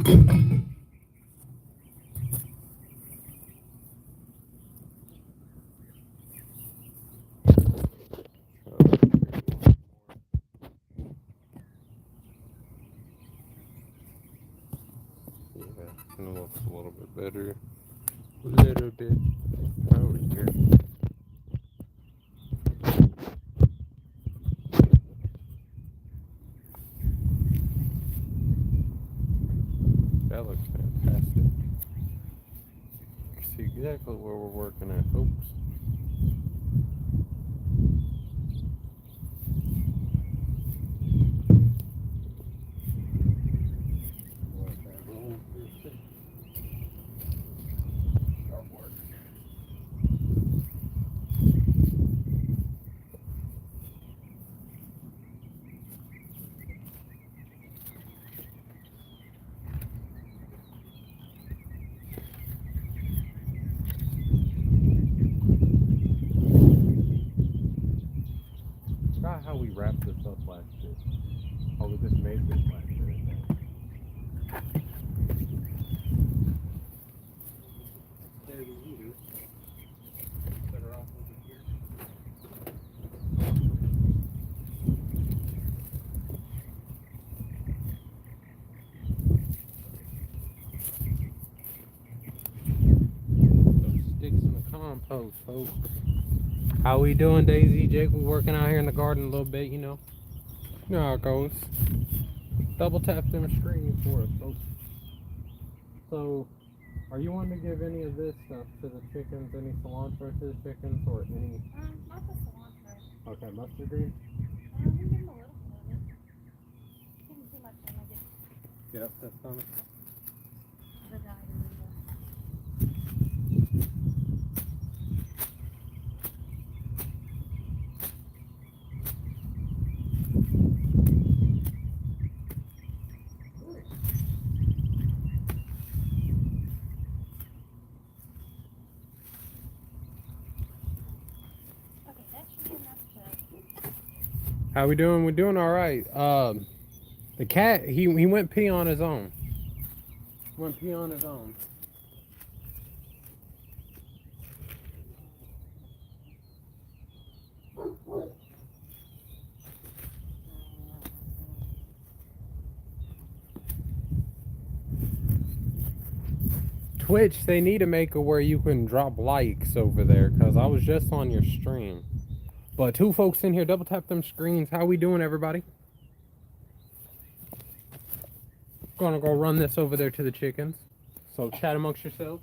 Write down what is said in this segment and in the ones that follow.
Yeah, it looks a little bit better. A little bit. Oh, here. That looks fantastic. You can see exactly where we're working at, folks. Forgot how we wrapped this up last year. Oh, we just made this last year. Better off over here. Those sticks in the compost, folks. How we doing, Daisy? Jake, we working out here in the garden a little bit, you know. You know how it goes. Double tap them screens for us, folks. So, are you wanting to give any of this stuff to the chickens, any cilantro to the chickens, or any? Not the cilantro. Okay, mustard green. We give them a little bit of it. Give them too much, and I Yep, that's on it. the diet. Okay, that should be enough to. How we doing? We're doing all right. The cat, he went pee on his own. Went pee on his own. Twitch, they need to make it where you can drop likes over there, because I was just on your stream. But two folks in here, double tap them screens. How we doing, everybody? Gonna go run this over there to the chickens. So chat amongst yourselves.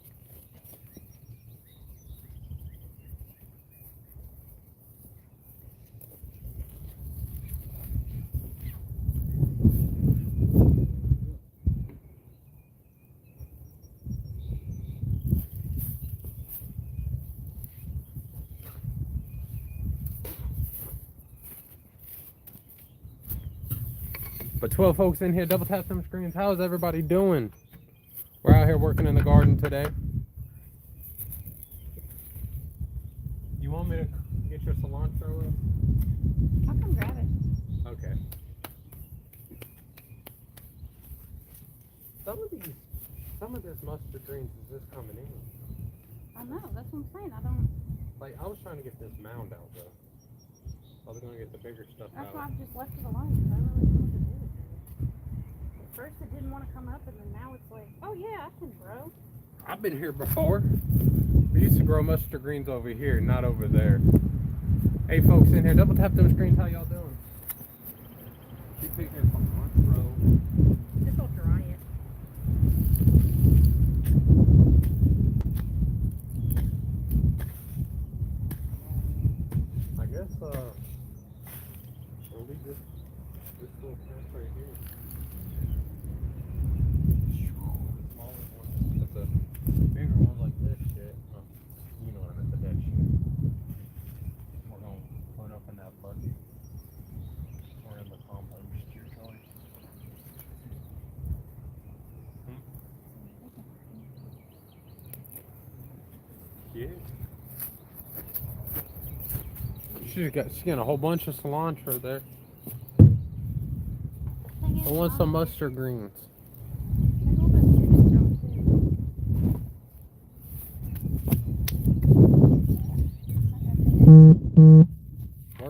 But 12 folks in here, double tap them screens. How's everybody doing? We're out here working in the garden today. You want me to get your cilantro up? I'll come grab it. Okay. Some of this mustard greens is just coming in. I know, that's what I'm saying. I don't. Like, I was trying to get this mound out, though. I was going to get the bigger stuff That's out. why I've just left it alone, because I really don't know what to do with it. At first it didn't want to come up, and then now it's like, oh yeah, I can grow. I've been here before. We used to grow mustard greens over here, not over there. Hey, folks in here, double tap them screens. How y'all doing? Keep picking your cilantro. This will dry it. I guess, we'll leave this little fence right here. The smaller one, but the bigger ones like this shit, you know what I meant, the dead shit. We're gonna put up in that bucket. Or in the compost, your choice. Yeah. She's getting a whole bunch of cilantro there. Thing I is, want some mustard greens. there's a little bit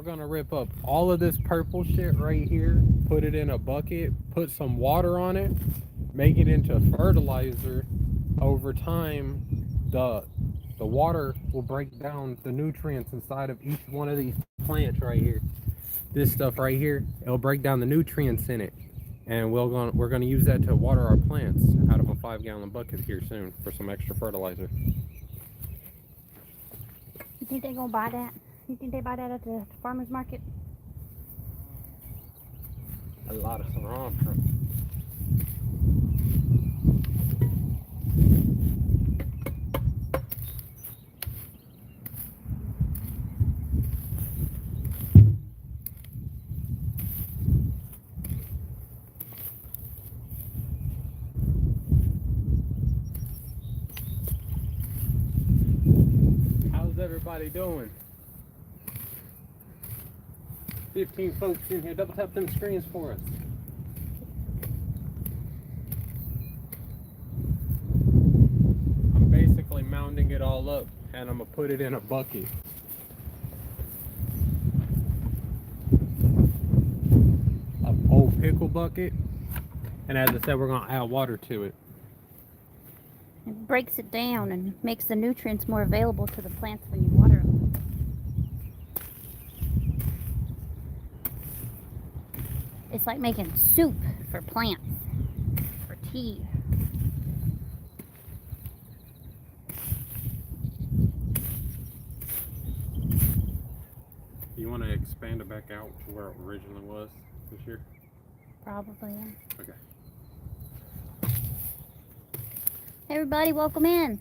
we're gonna rip up all of this purple shit right here, put it in a bucket, put some water on it, make it into fertilizer. Over time, the water will break down the nutrients inside of each one of these plants right here. This stuff right here, it'll break down the nutrients in it, and we're gonna use that to water our plants out of a 5-gallon bucket here soon for some extra fertilizer. You think they're gonna buy that? You think they buy that at the farmer's market? A lot of cilantro. How's everybody doing? 15 folks in here. Double tap them screens for us. I'm basically mounding it all up and I'm gonna put it in a bucket. An old pickle bucket. And as I said, we're gonna add water to it. It breaks it down and makes the nutrients more available to the plants when you water them. It's like making soup for plants, for tea. You want to expand it back out to where it originally was this year? Probably, yeah. Okay. Hey everybody, welcome in.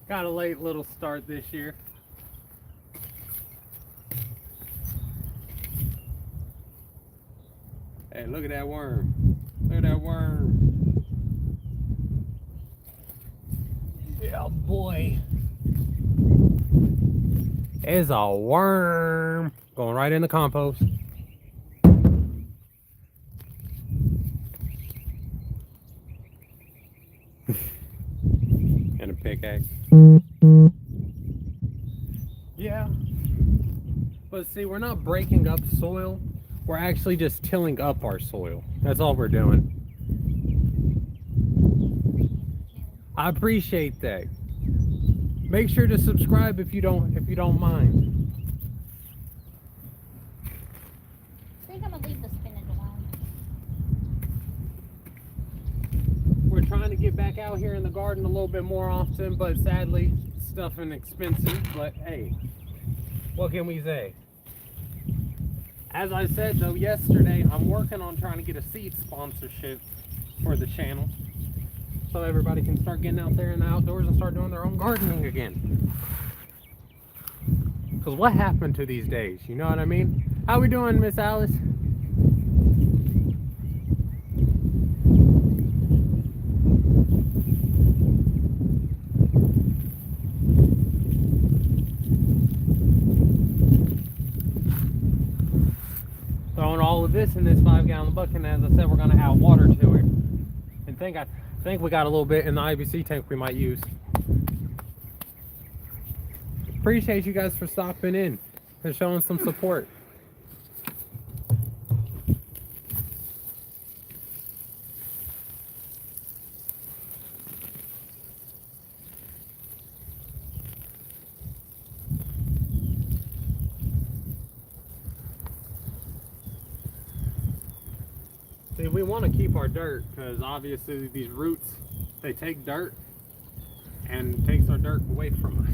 Got a late little start this year. Hey, look at that worm. Look at that worm. Yeah, boy. It's a worm. Going right in the compost. And a pickaxe. Yeah. But see, we're not breaking up soil. We're actually just tilling up our soil. That's all we're doing. I appreciate that. Make sure to subscribe if you don't mind. I think I'm gonna leave the spinach alone. We're trying to get back out here in the garden a little bit more often, but sadly, stuff is expensive. But hey, what can we say? As I said though yesterday, I'm working on trying to get a seed sponsorship for the channel, so everybody can start getting out there in the outdoors and start doing their own gardening again. Because what happened to these days? You know what I mean? How we doing, Miss Alice? Throwing all of this in this 5-gallon bucket, and as I said, we're going to add water to it. And I think we got a little bit in the IBC tank we might use. Appreciate you guys for stopping in and showing some support. See, we want to keep our dirt because obviously these roots, they take dirt and takes our dirt away from us.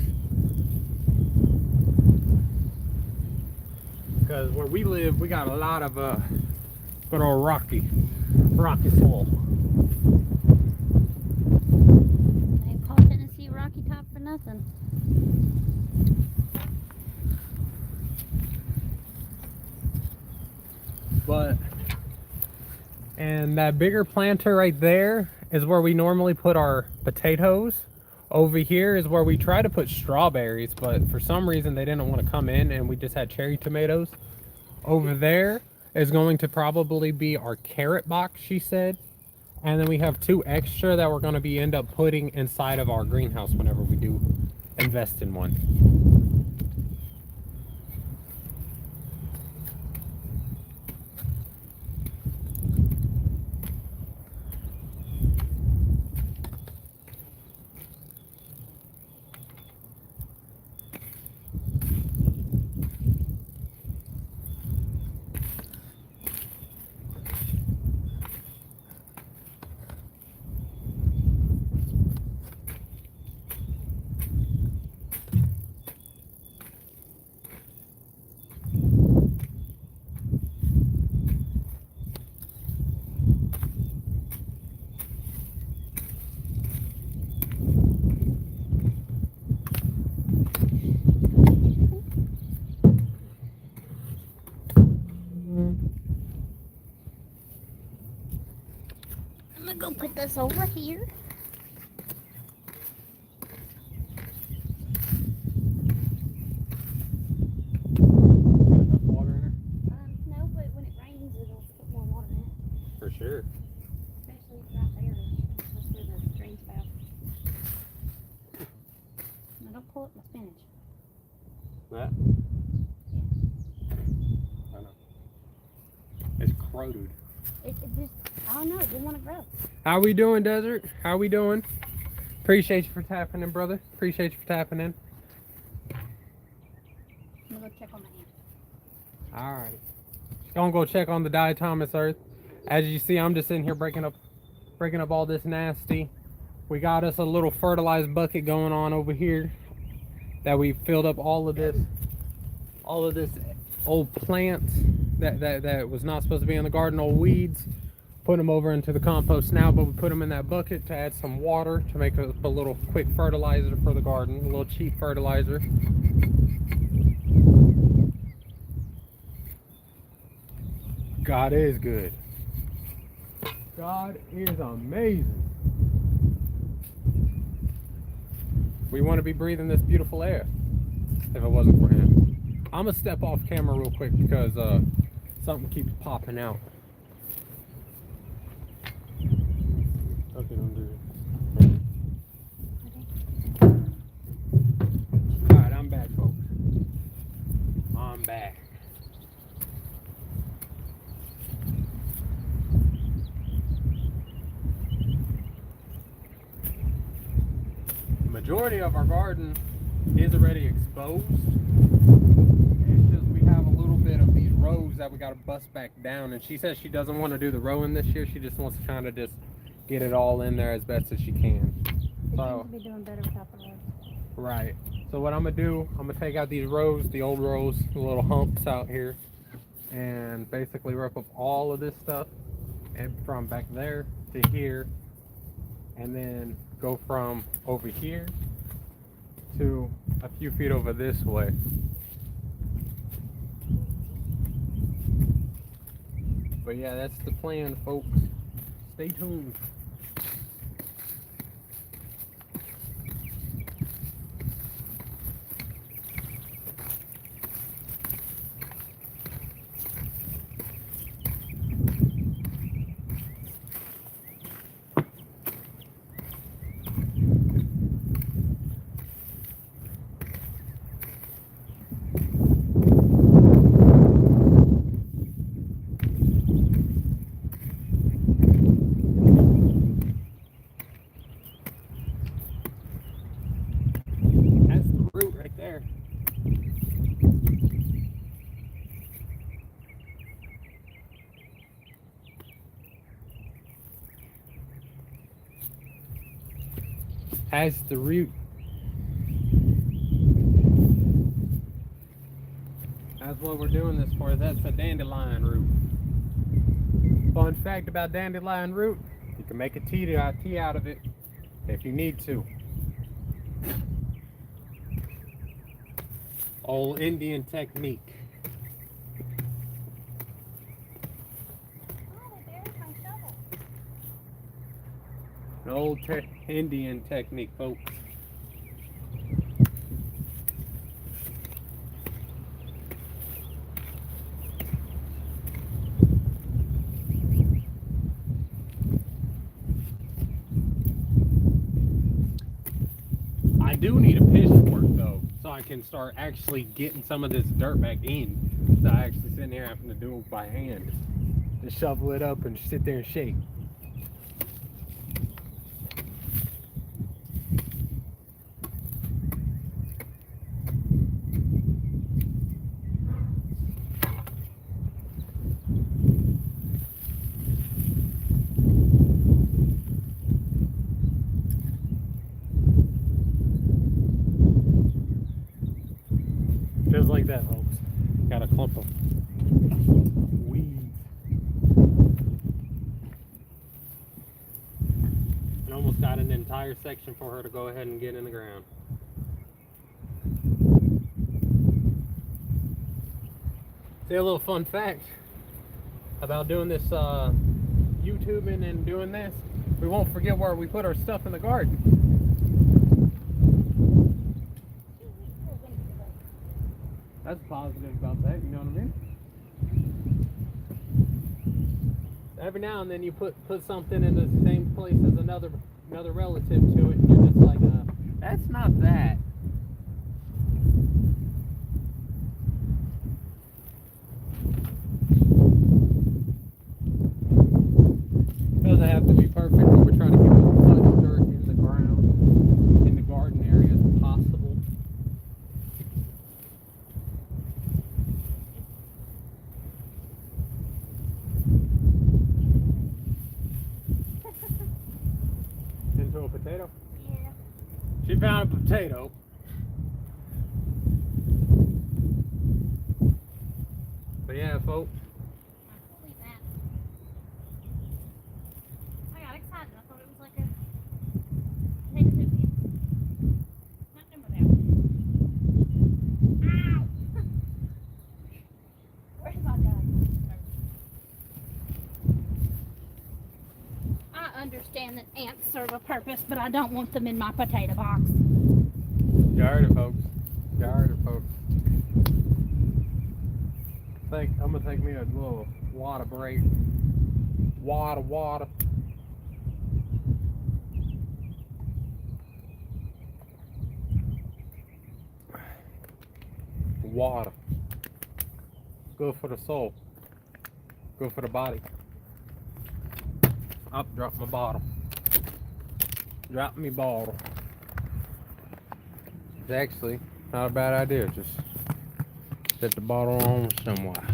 Because where we live, we got a lot of good old rocky soil. They ain't called Tennessee Rocky Top for nothing. And that bigger planter right there is where we normally put our potatoes. Over here is where we try to put strawberries, but for some reason they didn't want to come in and we just had cherry tomatoes. Over there is going to probably be our carrot box, she said. And then we have 2 extra that we're going to be end up putting inside of our greenhouse whenever we do invest in one. I'm gonna go put this over here. Enough water in there? No, but when it rains, it'll put more water in it. For sure. Especially right there. That's where the drain spout. Now don't pull up my spinach. That? I know. It's corroded. It just, I don't know, it didn't want to grow. How we doing, Desert? How we doing? Appreciate you for tapping in, brother. Appreciate you for tapping in. I'm gonna go check on my ant. Alright. Gonna go check on the diatomaceous earth. As you see, I'm just sitting here breaking up all this nasty. We got us a little fertilized bucket going on over here that we filled up all of this old plants that was not supposed to be in the garden, old weeds. Put them over into the compost now, but we put them in that bucket to add some water to make a little quick fertilizer for the garden, a little cheap fertilizer. God is good. God is amazing. We want to be breathing this beautiful air if it wasn't for him. I'm gonna step off camera real quick because something keeps popping out. Okay, don't do it. Alright, I'm back, folks. I'm back. The majority of our garden is already exposed. It's just we have a little bit of these rows that we got to bust back down, and she says she doesn't want to do the rowing this year. She just wants to kind of just get it all in there as best as she can. They So, seem to be doing better without the road. right. So what I'm gonna do, I'm gonna take out these rows, the old rows, the little humps out here, and basically rip up all of this stuff, and from back there to here, and then go from over here to a few feet over this way. But yeah, that's the plan, folks. Stay tuned. That's the root right there. That's the root. That's what we're doing this for. That's a dandelion root. Fun fact about dandelion root, you can make a tea out of it if you need to. Old Indian technique. Oh, they buried my shovel. An old Indian technique, folks. do need a pitchfork though, so I can start actually getting some of this dirt back in. So I actually sitting here having to do it by hand. Just shovel it up and sit there and shake. Just like that, folks. Got a clump of weeds. And almost got an entire section for her to go ahead and get in the ground. See, a little fun fact about doing this YouTubing and doing this. We won't forget where we put our stuff in the garden. That's positive about that, you know what I mean? Every now and then you put something in the same place as another relative to it, and you're just like, that's not that. Doesn't have to be perfect, but we're trying to keep as much dirt in the ground, in the garden area as possible. Into a potato? Yeah. She found a potato. But yeah, folks. Holy that. I got excited. I thought it was like a potato chip. Not number that. Ow! Where's my dog? I understand that ants serve a purpose, but I don't want them in my potato box. You heard it, folks. You heard it, folks. I'm gonna take me a little water break. Water. Water. Good for the soul. Good for the body. Up, drop my bottle. Drop me bottle. It's actually not a bad idea. Just set the bottle on somewhere.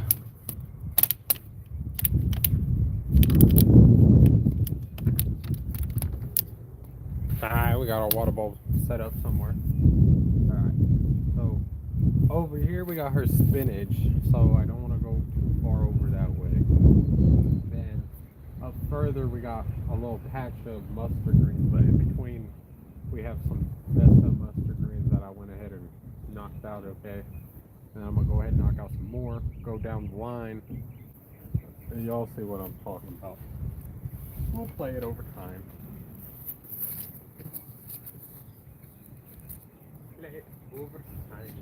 Alright, we got our water bowl set up somewhere. Alright, so over here we got her spinach, so I don't want to go too far over that way. Then up further we got a little patch of mustard greens, but in between we have some messed up mustard greens that I went ahead and knocked out, okay? And I'm gonna go ahead and knock out some more, go down the line, and y'all see what I'm talking about. We'll play it over time. Play it over time.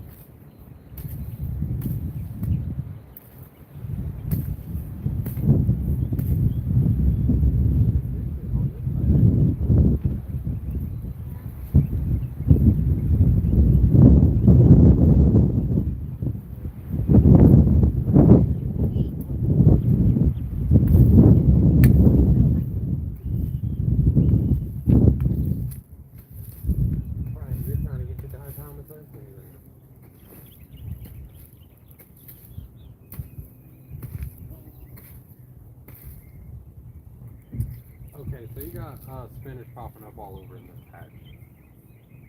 Okay, so you got spinach popping up all over in this patch.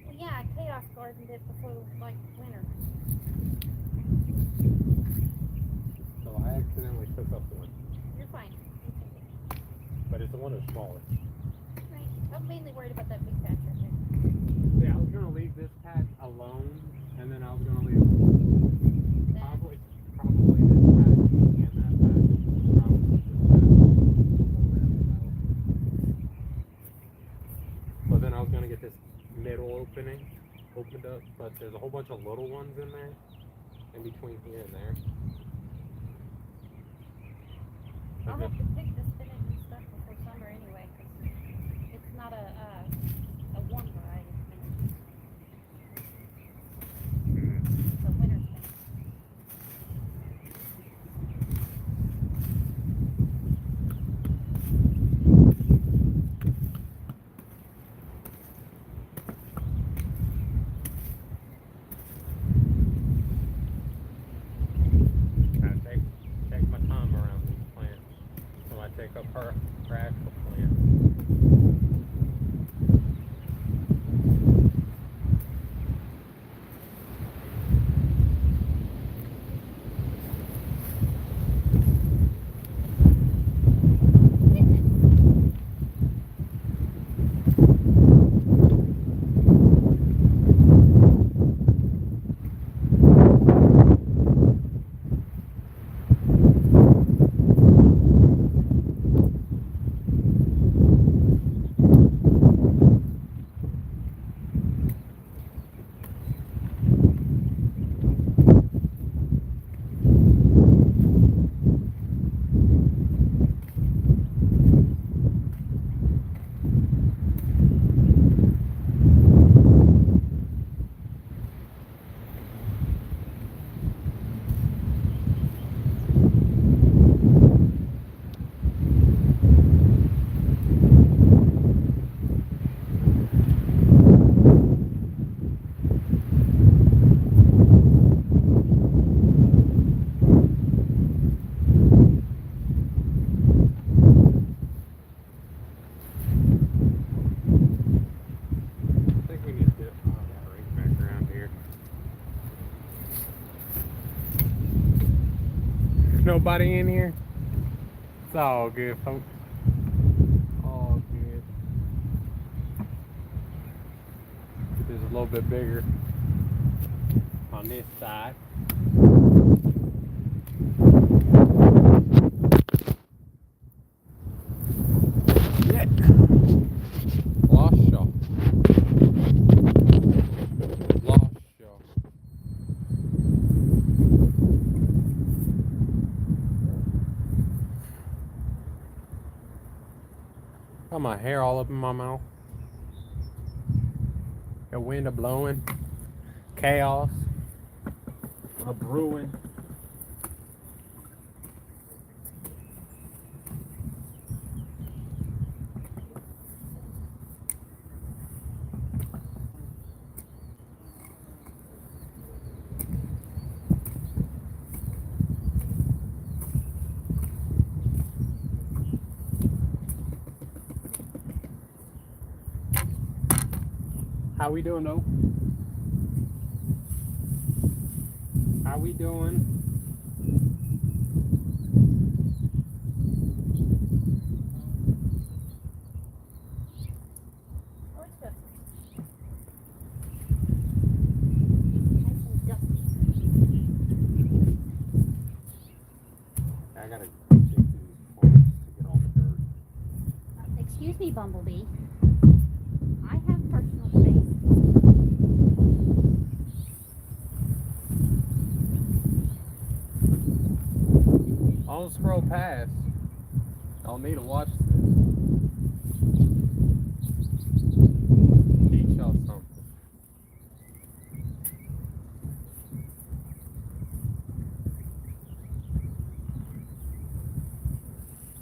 Well, yeah, I chaos gardened it before like winter. So I accidentally took up one, You're fine. but it's the one that's smaller. Right. I'm mainly worried about that big patch right there. Yeah, I was gonna leave this patch alone, and then I was gonna leave probably this patch and that patch. Probably just that. But then I was gonna get this middle opening opened up, but there's a whole bunch of little ones in there, in between here and there. I'll have to pick the spinach and stuff before summer anyway, because it's not a warm variety of spinach. Nobody in here? It's all good, folks. All good. It is a little bit bigger on this side. Yeah. Lost y'all. Lost y'all. Got my hair all up in my mouth. The wind a blowing. Chaos. A brewing. How we doing though? How we doing? Oh, it's dusty. Nice and dusty. I gotta dig through these corners to get all the dirt. Excuse me, Bumblebee. I have personal space. I'll scroll past. I'll need to watch this. Teach y'all something.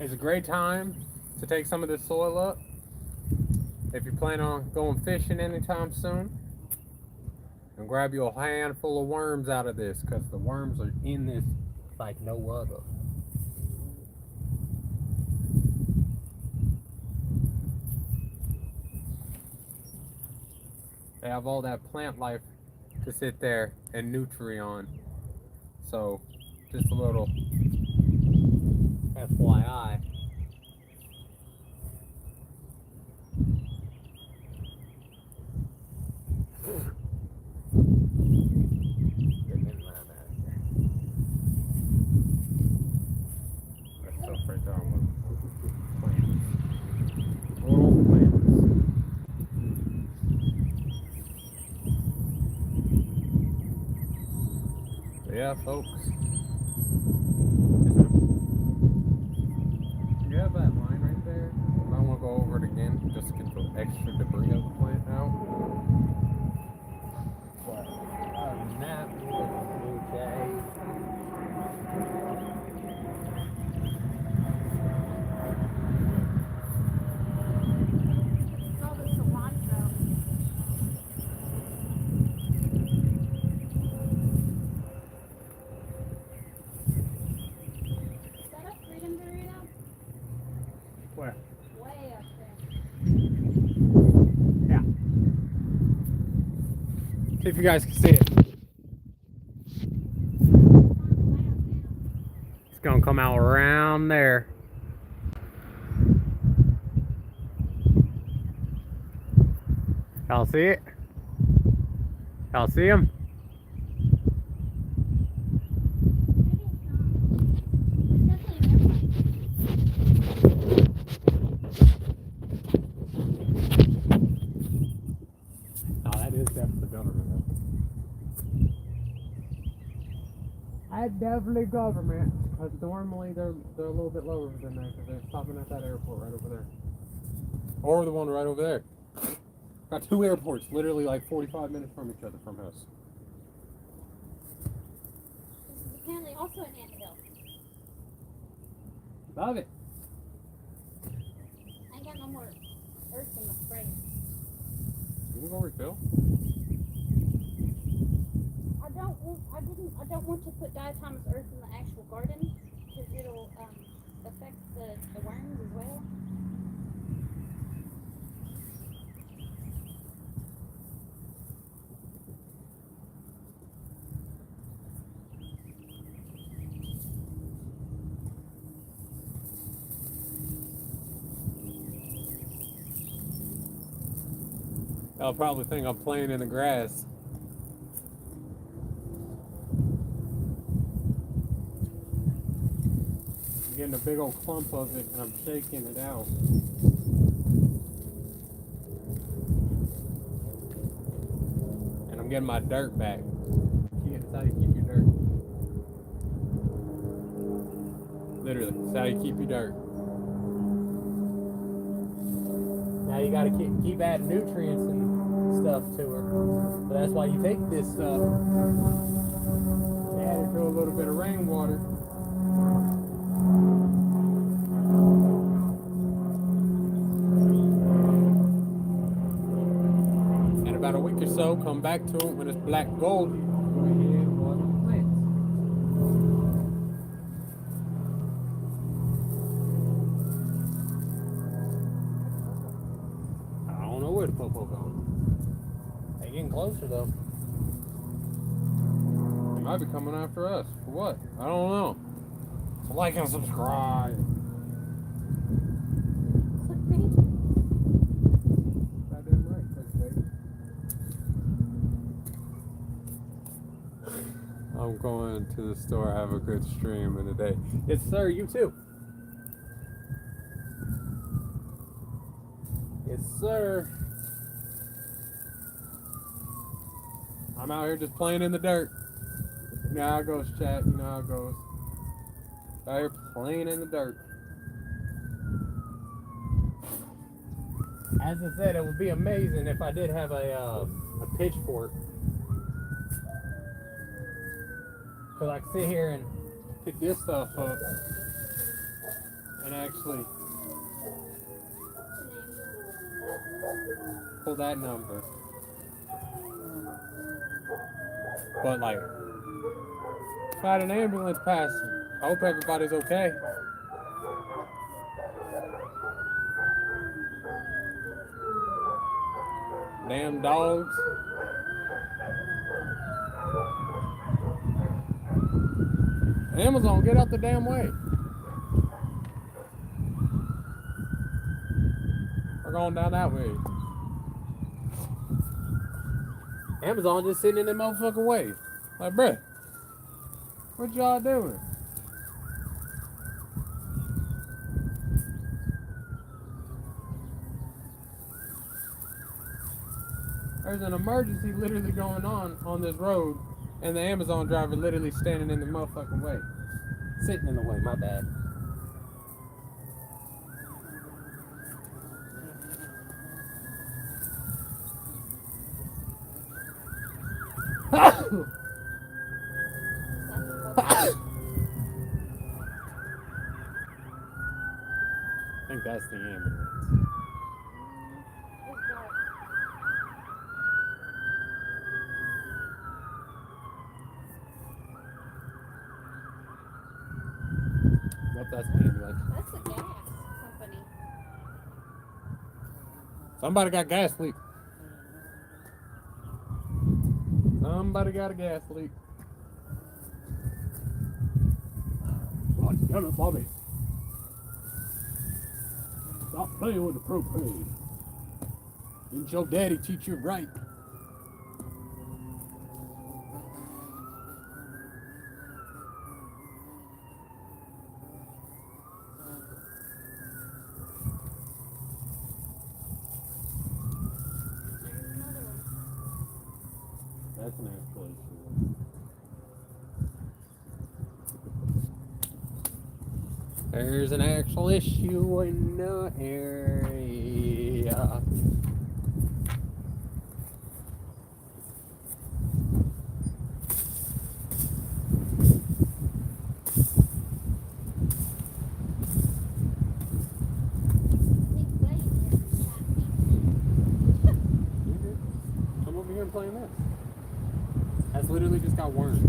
It's a great time to take some of this soil up. If you plan on going fishing anytime soon, and grab you a handful of worms out of this, because the worms are in this like no other. They have all that plant life to sit there and nutrient on. So, just a little FYI. There's stuff right there on the plants. Little plants. But yeah, folks. You have that line right there. I want to go over it again just to get the extra debris of the plant out. But other than that, okay. It's all the cilantro. Is that a freedom burrito? Where? Way up there. Yeah. See if you guys can see it. It's gonna come out around there. Y'all see it? Y'all see him? No, that is definitely government. That's definitely government. Because normally they're a little bit lower than that because they're stopping at that airport right over there. Or the one right over there. Got two airports literally like 45 minutes from each other from us. This is apparently also an anthill. Love it. I ain't got no more earth in my sprayer. You can go refill. I don't want to put diatomaous earth in the actual garden because it'll affect the worms as well. They'll probably think I'm playing in the grass. I'm getting a big old clump of it and I'm shaking it out. And I'm getting my dirt back. That's how you keep your dirt. Literally, that's how you keep your dirt. Now you gotta keep adding nutrients and stuff to her. So that's why you take this stuff. Add it to a little bit of rainwater. And about a week or so, come back to it when it's black gold. Go ahead and water the plants. I don't know where the popo gone. They getting closer though. They might be coming after us. For what? I don't know. So like and subscribe. Goddamn right, thanks, baby. I'm going to the store. Have a good stream in the day. Yes, sir. You too. Yes, sir. I'm out here just playing in the dirt. You know how it goes, chat. You know how it goes. Out here playing in the dirt. As I said, it would be amazing if I did have a pitchfork. Cause I could sit here and pick this stuff up and actually pull that number. But like, if I had an ambulance passing, I hope everybody's okay. Damn dogs. Amazon, get out the damn way. We're going down that way. Amazon just sitting in that motherfucking way. Like, bruh, what y'all doing? There's an emergency literally going on this road, and the Amazon driver literally standing in the motherfucking way. Sitting in the way, my bad. I think that's the ambulance. Nope, that's the ambulance. That's the gas company. Somebody got gas leak. Somebody got a gas leak. God damn it, Bobby. Stop playing with the propane. Didn't your daddy teach you right? That's an actual issue. There's an actual issue in the area. Come over here and play this. That's literally just got worms.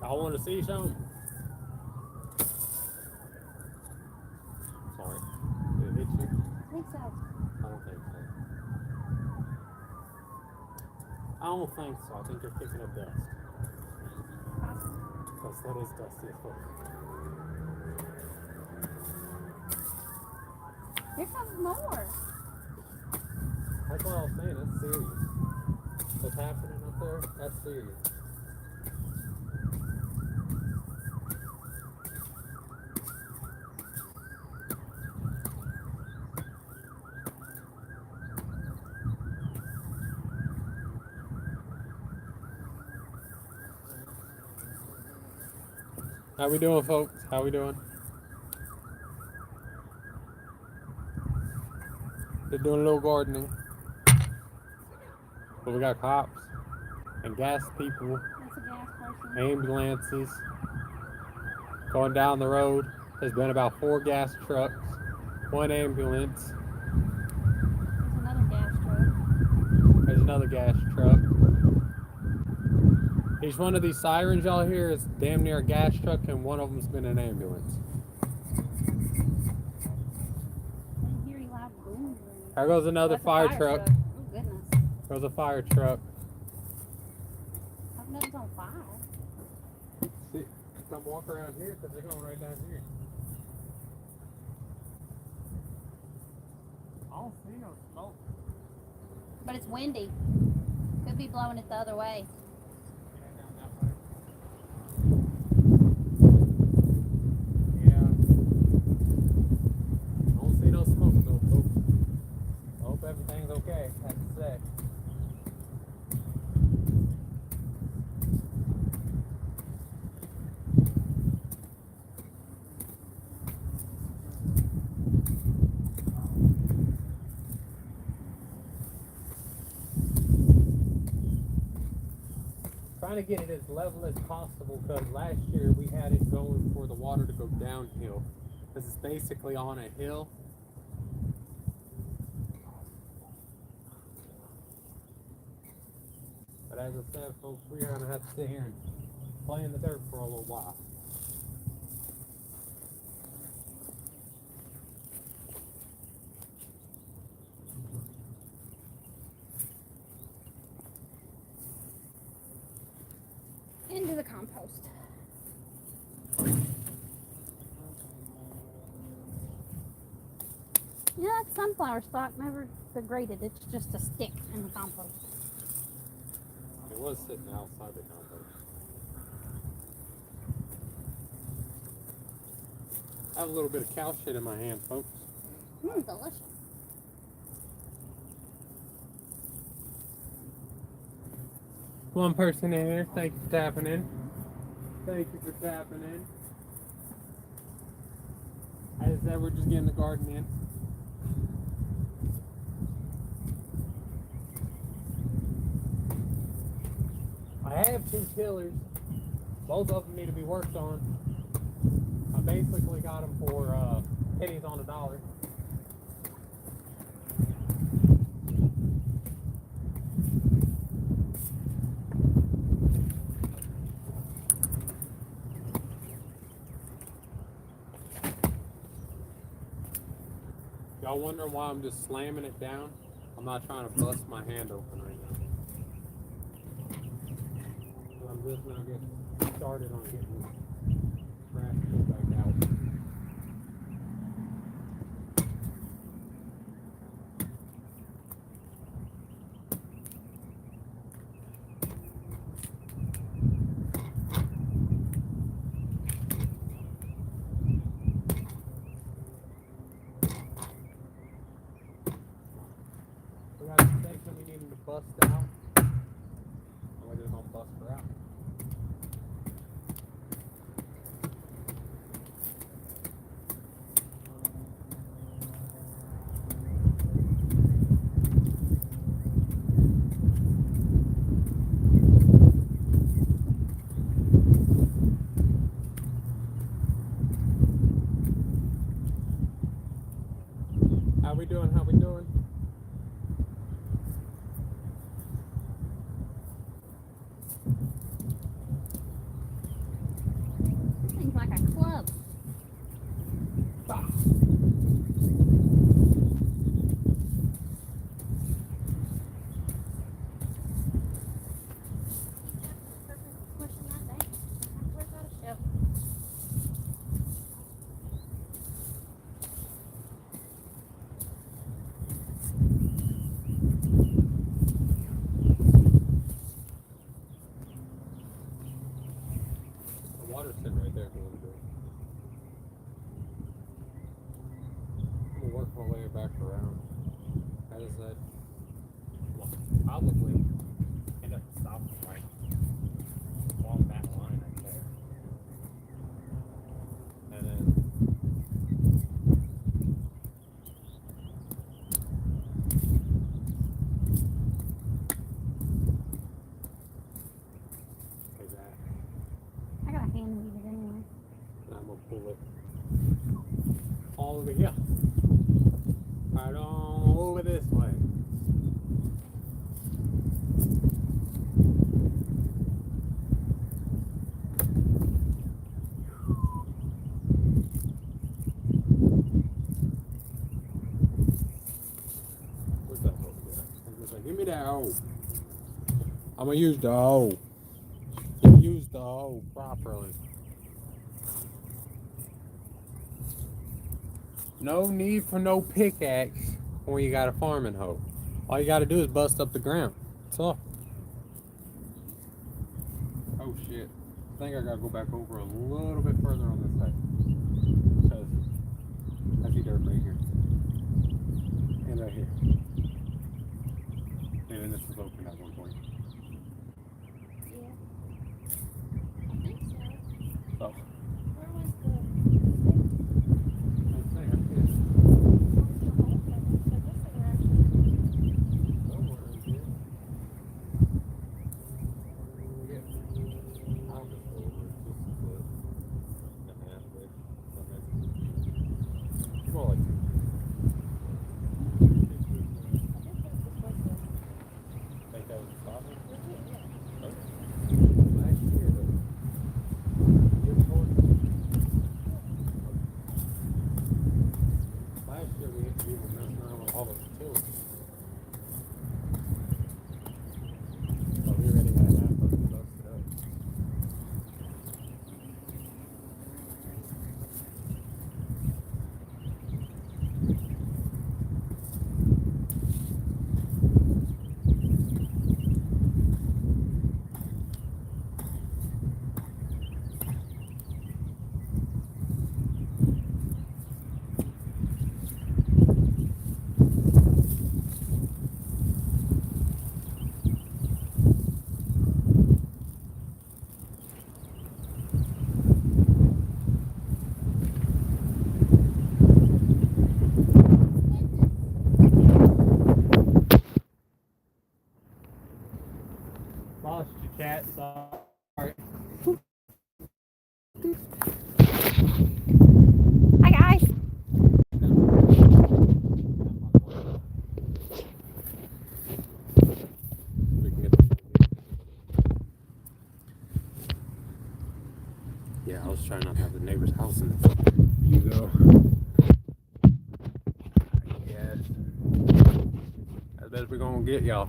I want to see something. don't think so. I think they're kicking up dust. Possible. Because that is dusty as fuck. Here comes more. That's what I was saying. That's serious. What's happening up there? That's serious. How we doing, folks? How we doing? They're doing a little gardening. But we got cops and gas people, That's a gas person. ambulances. Going down the road, there's been about 4 gas trucks, 1 ambulance. There's another gas truck. There's another gas truck. Each one of these sirens y'all hear is damn near a gas truck, and one of them's been an ambulance. I can hear you loud boom. There goes another That's a fire truck. Oh goodness. There's a fire truck. I hope nothing's on fire. See, come walk around here because they're going right down here. I don't see no smoke. But it's windy. Could be blowing it the other way. Yeah. I don't see no smoke though, folks. I hope everything's okay. I have to say. Trying to get it as level as possible because last year we had it going for the water to go downhill because it's basically on a hill. But as I said, folks, we're going to have to sit here and play in the dirt for a little while. Into the compost. Yeah, that sunflower stalk never degraded. It's just a stick in the compost. It was sitting outside the compost. I have a little bit of cow shit in my hand, folks. Delicious. One person in here, thank you for tapping in. Thank you for tapping in. As I said, we're just getting the garden in. I have 2 tillers. Both of them need to be worked on. I basically got them for pennies on a dollar. Y'all wondering why I'm just slamming it down? I'm not trying to bust my hand open right now. I'm just now getting started on getting trash pulled back out. We got a section we need to bust out. And we're just gonna bust her out. How we doing? How we doing? Now give me that hoe. I'm gonna use the hoe. Use the hoe properly. No need for no pickaxe when you got a farming hoe. All you gotta do is bust up the ground. That's all. Oh shit. I think I gotta go back over a little bit further on this side. Because I see dirt right here. And right here. And then this was open at one point. Yeah. I think so. So, Where was the? I think I did. Somewhere in here. Yeah. I'll just go over it just a foot and a half there. More like 2 feet. Think that was the spot? Last year, though. Year before? Last year we were messing around with all those utilities. So we already had half of it busted up. Lost your chat, sorry. Hi guys. We can get the- Yeah, I was trying not to have the neighbor's house in it. You go. Yes. As best we're gonna get y'all.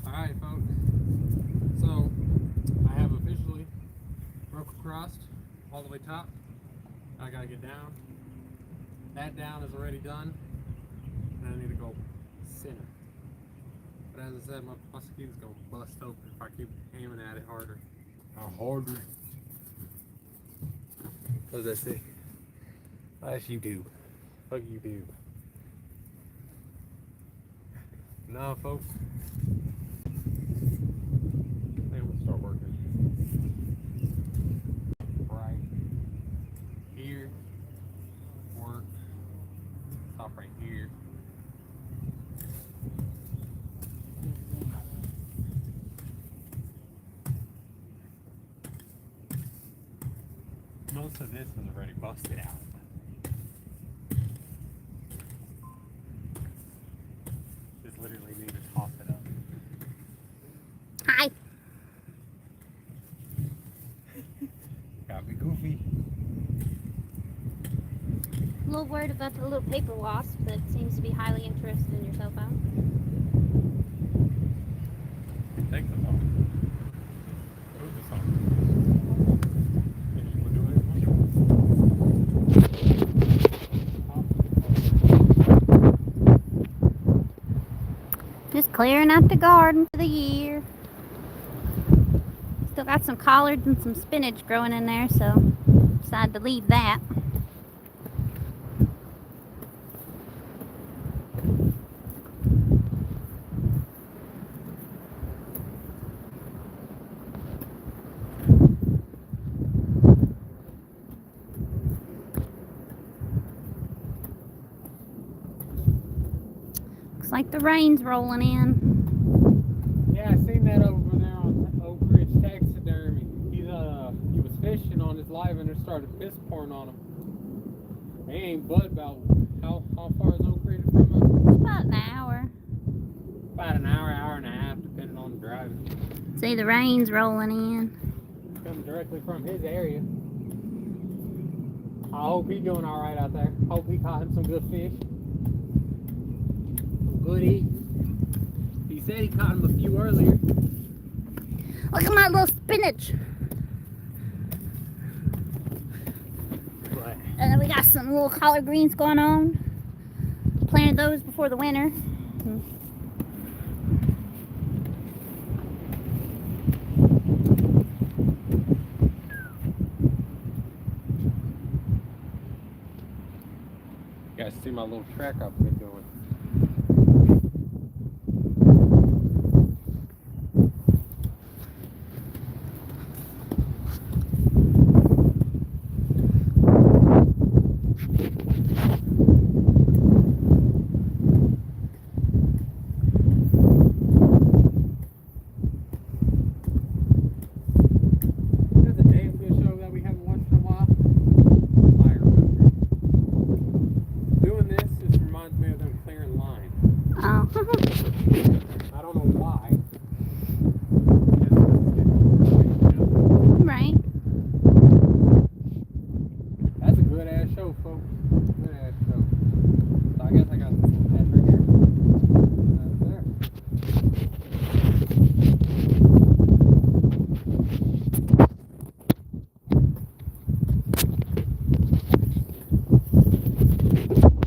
Alright folks, so I have officially broke across all the way top. I gotta get down. That down is already done. And I need to go center. But as I said, my prosecutor's gonna bust open if I keep aiming at it harder. How harder? What does that say? That's YouTube. Fuck YouTube. Nah, folks. I think I'm gonna start working right here. Work. Stop right here. Most of this is already busted out. Just literally need to toss it up. Hi. Gotta be goofy. A little worried about the little paper wasp that seems to be highly interested in your cell phone. Take the phone. Move the phone. Can you do it? Just clearing up the garden for the year. Still got some collards and some spinach growing in there, so decided to leave that. Looks like the rain's rolling in. Yeah, I seen that over there on Oak Ridge Taxidermy. He was fishing on his live and it started piss pouring on him. He ain't but about how far is Oak Ridge from us? About an hour. About an hour, hour and a half, depending on the driving. See, the rain's rolling in. Coming directly from his area. I hope he's doing all right out there. Hope he caught him some good fish. Some good eating. He said he caught him a few earlier. Look at my little spinach. But And we got some little collard greens going on. Planted those before the winter. you guys see my little track I've been doing. There's a damn fish show that we haven't watched in a while. Fire country. Doing this just reminds me of them clearing line. Oh. I don't know why. Right. That's a good ass show, folks. Good ass show. So I guess I got this little head right here. That's there.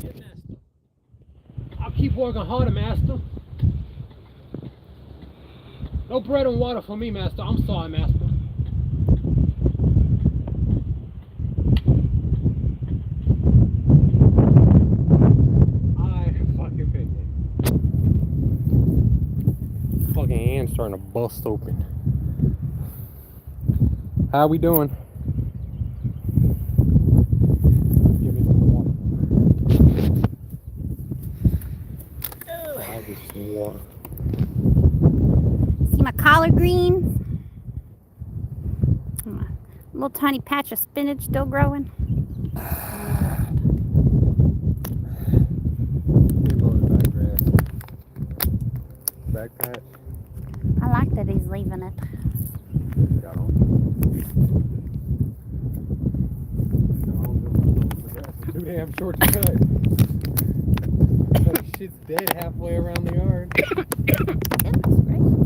Get master. I'll keep working harder, master. No bread and water for me, master. I'm sorry, master. I fucking picked it. Fucking hand's starting to bust open. How we doing? Give me some water. I'll get some water. See my collard greens? My little tiny patch of spinach still growing. Back patch. I like that he's leaving it. Got on. Too damn short to cut. That shit's dead halfway around the yard. Goodness gracious.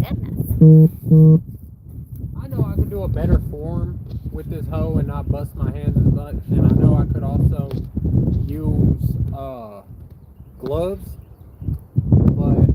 Goodness. I know I could do a better form with this hoe and not bust my hands as much, and I know I could also use gloves, but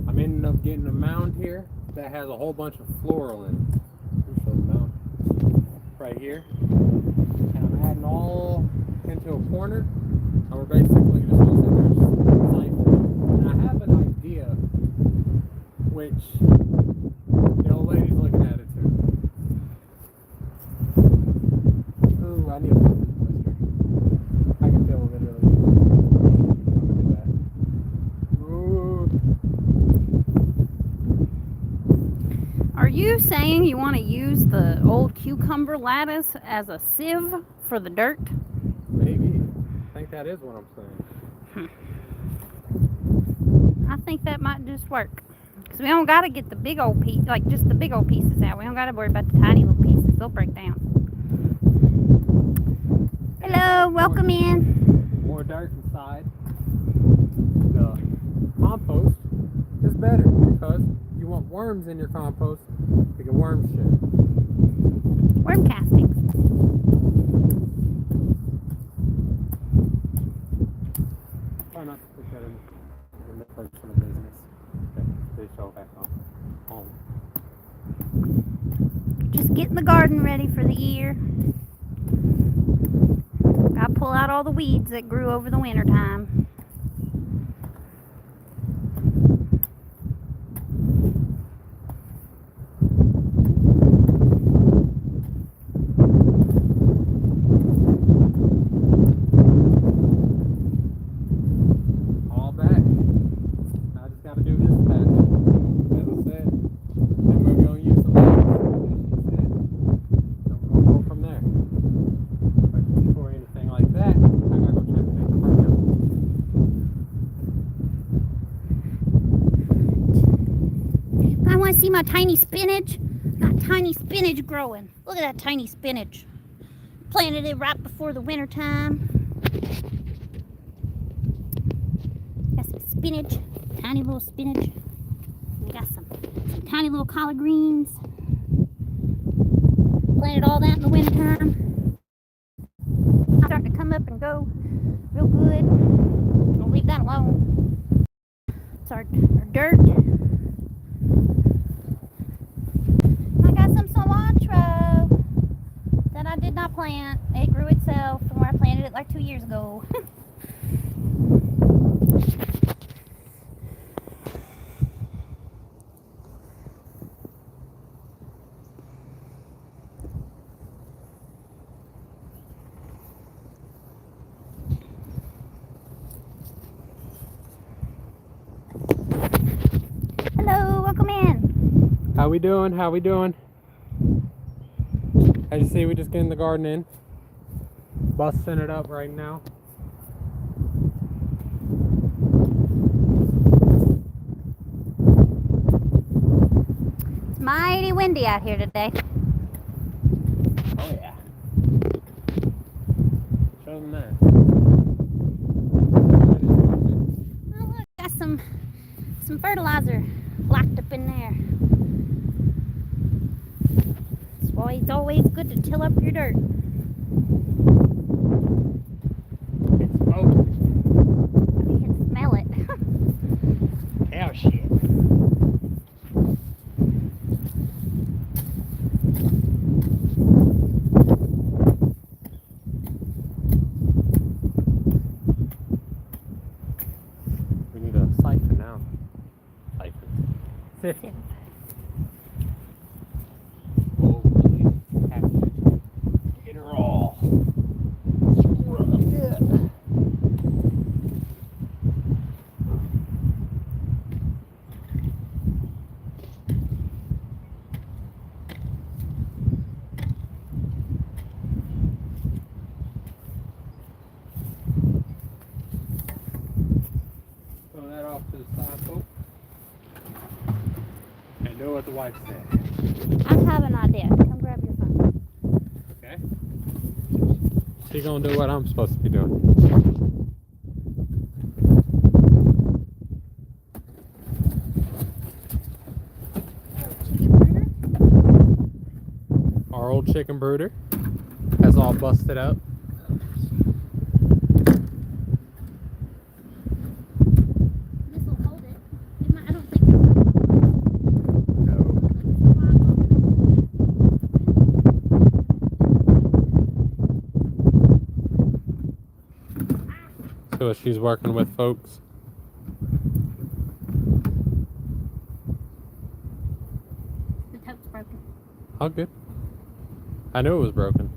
I'm ending up getting a mound here that has a whole bunch of floral in it. Let me show the mound right here. And I'm adding all into a corner. And we're basically just going to sit there and cipher. And I have an idea which the old lady's looking at it too. Ooh, I need a little bit of moisture. I can feel literally coming to that. Ooh. Are you saying you want to use the old cucumber lattice as a sieve for the dirt? Maybe. I think that is what I'm saying. I think that might just work. Because we don't got to get the big old piece, like just the big old pieces out. We don't got to worry about the tiny little pieces. They'll break down. Hello, welcome in. More dirt inside. The compost is better because you want worms in your compost to get worm shit. Worm castings. Try not to put that in the personal business. Okay, they show back on home. Just getting the garden ready for the year. Gotta pull out all the weeds that grew over the winter time. All back. I just gotta do this patch. As I said. Then we're gonna use some leaves. So we're gonna go from there. But before anything like that, I gotta go check the commercial. I want to see my tiny spinach. Got tiny spinach growing. Look at that tiny spinach. Planted it right before the winter time. Got some spinach, tiny little spinach. We got some tiny little collard greens. Planted all that in the winter time. Starting to come up and go real good. Don't leave that alone. It's our dirt. I got some cilantro that I did not plant. It grew itself from where I planted it like 2 years ago. Hello, welcome in. How we doing? How we doing? As you see, we just getting the garden in. Busting it up right now. It's mighty windy out here today. Oh yeah. Show them that. Oh look, got some fertilizer locked up in there. That's why it's always good to till up your dirt. It's smoke. You can smell it. Cow shit. We need a siphon now. Siphon. Siphon. Oh, really? Have to get her all. Yeah. Throw that off to the side, folks. And do what the wife said. I have an idea. Come grab your phone. Okay? She gonna do what I'm supposed to be doing. Chicken burger. Our old chicken brooder has all busted up. This will hold it. I don't think. No. So what she's working with, folks. All good. I knew it was broken.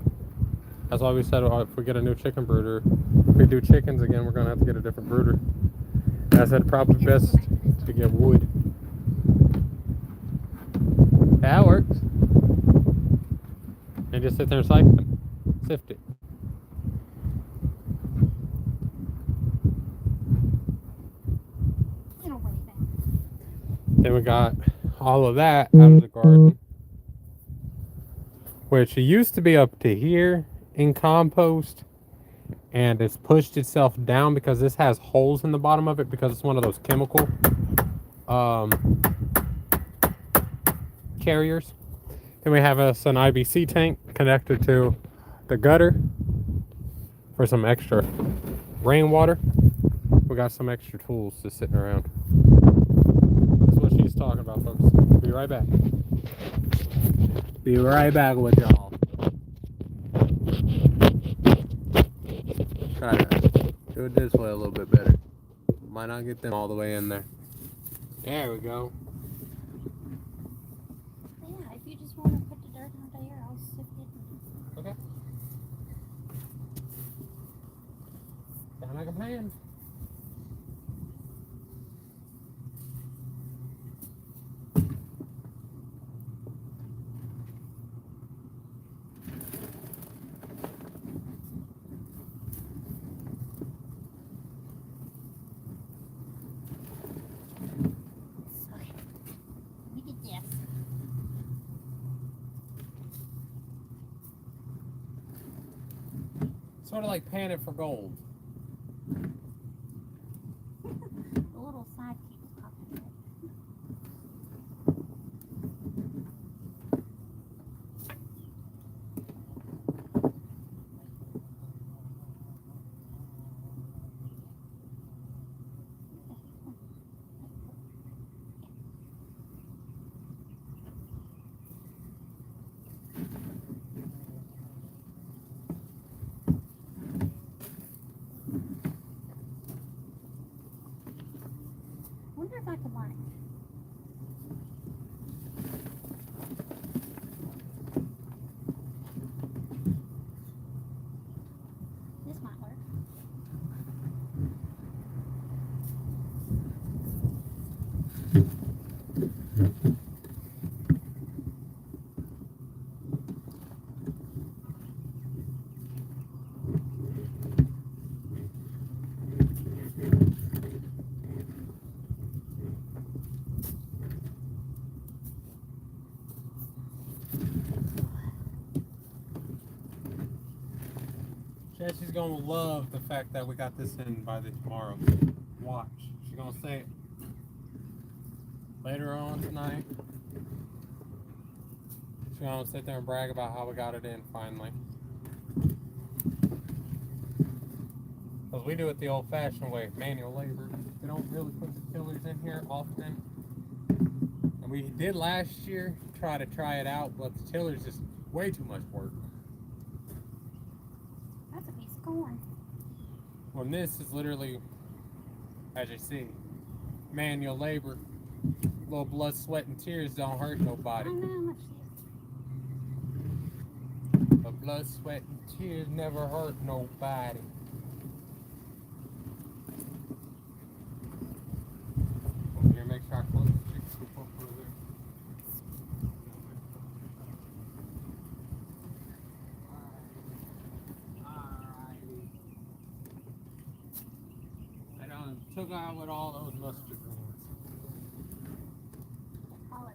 That's why we said if we get a new chicken brooder, if we do chickens again, we're gonna have to get a different brooder. And I said probably best to get wood. Yeah, it works. And just sit there and sift it. Then we got all of that out of the garden, which used to be up to here in compost, and it's pushed itself down because this has holes in the bottom of it because it's one of those chemical carriers. Then we have us an IBC tank connected to the gutter for some extra rainwater. We got some extra tools just sitting around. That's what she's talking about, folks. Be right back. Be right back with y'all. Try to do it this way a little bit better. Might not get them all the way in there. There we go. Yeah, if you just want to put the dirt out there, I'll sift it. Okay. Sound like a plan. Okay. Look at this. Sort of like panning for gold. The little side keeps popping up. Wonder if I could like this might work. She's gonna love the fact that we got this in by tomorrow. Watch. She's gonna say it later on tonight. She's gonna sit there and brag about how we got it in finally. Because we do it the old-fashioned way, manual labor. We don't really put the tillers in here often. And we did last year try it out, but the tiller's just way too much work. That's a piece of corn. When this is literally, as you see, manual labor. Little blood, sweat, and tears don't hurt I nobody. don't know how much But blood, sweat, and tears never hurt nobody. Over here, make sure I close the chicken coop up over there. Alrighty. I done took out with all those mustard greens. colors.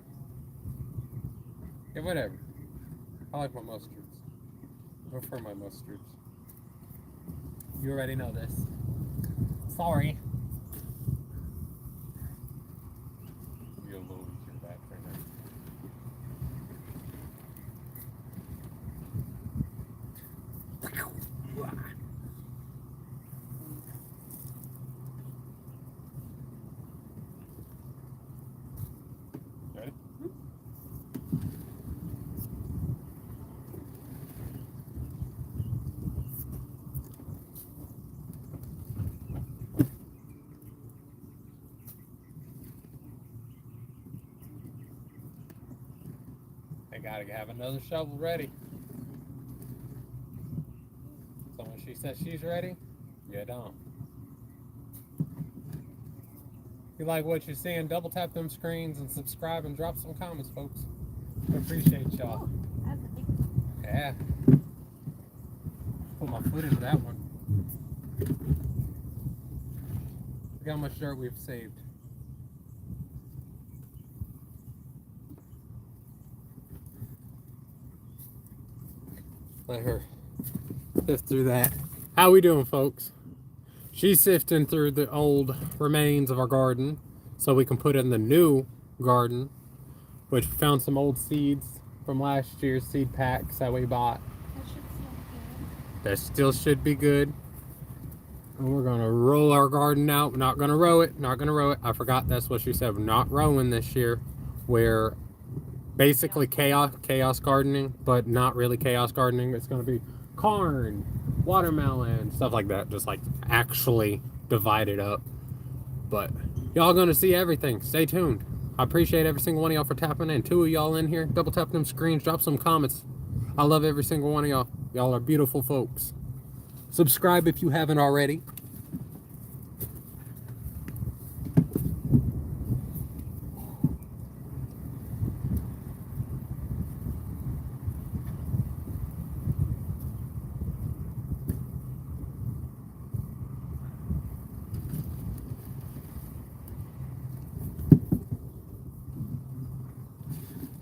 Yeah, whatever. I like my mustards. I prefer my mustards. You already know this. Sorry. You're a little easier back right now. Ready? They gotta have another shovel ready. So when she says she's ready, you don't. If you like what you're seeing, double tap them screens and subscribe and drop some comments, folks. I appreciate y'all. That's a big Yeah. Put my foot into that one. Look how much dirt we've saved. Let her sift through that. How we doing, folks? She's sifting through the old remains of our garden so we can put in the new garden, which we found some old seeds from last year's seed packs that we bought. That should sound good. That still should be good. And we're gonna roll our garden out. We're not gonna row it. Not gonna row it. I forgot that's what she said. We're not rowing this year. We're basically chaos gardening, but not really chaos gardening. It's gonna be corn, watermelon, stuff like that. Just like actually divided up. But y'all gonna see everything. Stay tuned. I appreciate every single one of y'all for tapping in. 2 of y'all in here. Double tap them screens. Drop some comments. I love every single one of y'all. Y'all are beautiful folks. Subscribe if you haven't already.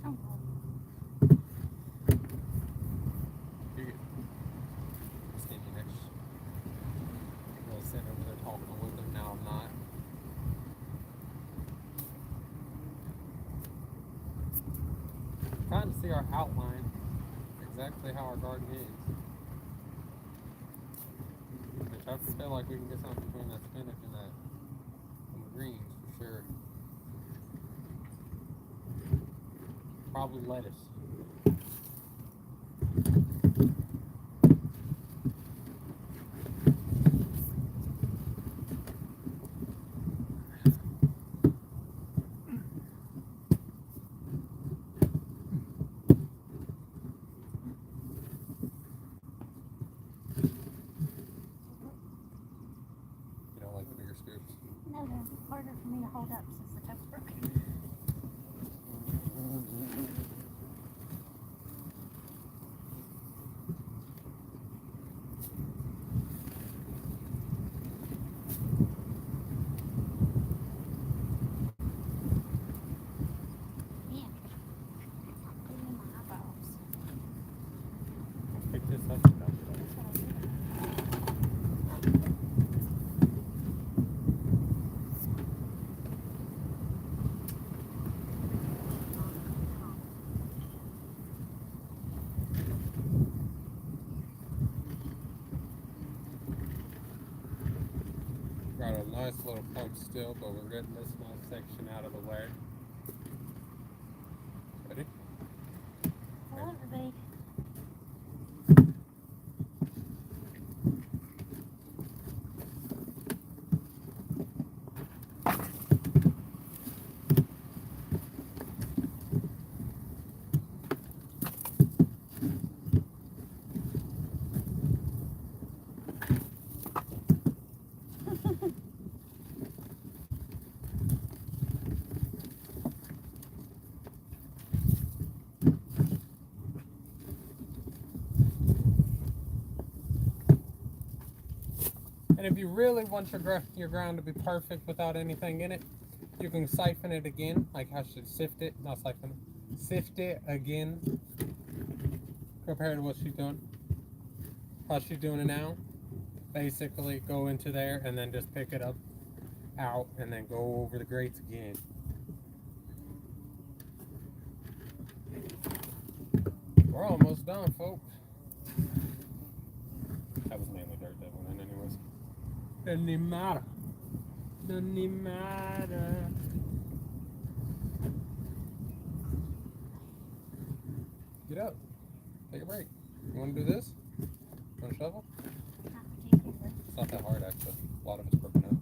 Oh, Standing next. I was sitting over there talking with them. Now I'm not. Trying to see our outline, exactly how our garden is. Which I feel like we can get something between that spinach and that and the greens for sure. Probably lettuce. You don't like the bigger scoops? no, they're harder for me to hold up since the tub's broken. Yeah. Put it in my eyeballs. Pick this up. That's what I said. Got a nice little pump still, but we're getting this small section out of the way. Ready? Hello, everybody. And if you really want your ground to be perfect without anything in it, you can siphon it again, like how she sift it, not siphon it, sift it again, compared to what she's doing. How she's doing it now, basically go into there and then just pick it up out and then go over the grates again. We're almost done, folks. That was mainly dirt that went in anyways. Doesn't even matter. Doesn't even matter. Get up. Take a break. You want to do this? Want to shovel? Not particularly. It's not that hard, actually. A lot of it's broken up.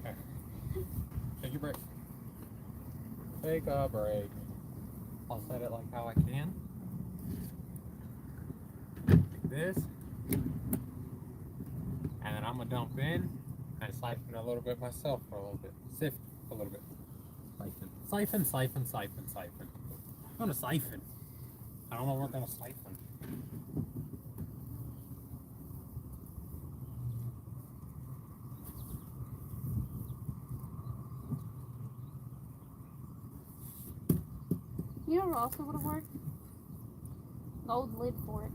Okay. a break. Take a break. I'll set it like how I can. Like this. And then I'm gonna dump in and siphon a little bit myself for a little bit. Sift a little bit. Siphon. Siphon, siphon, siphon, siphon. I'm gonna siphon. I don't know what we're gonna siphon. You know what also would have worked? The old lid for it.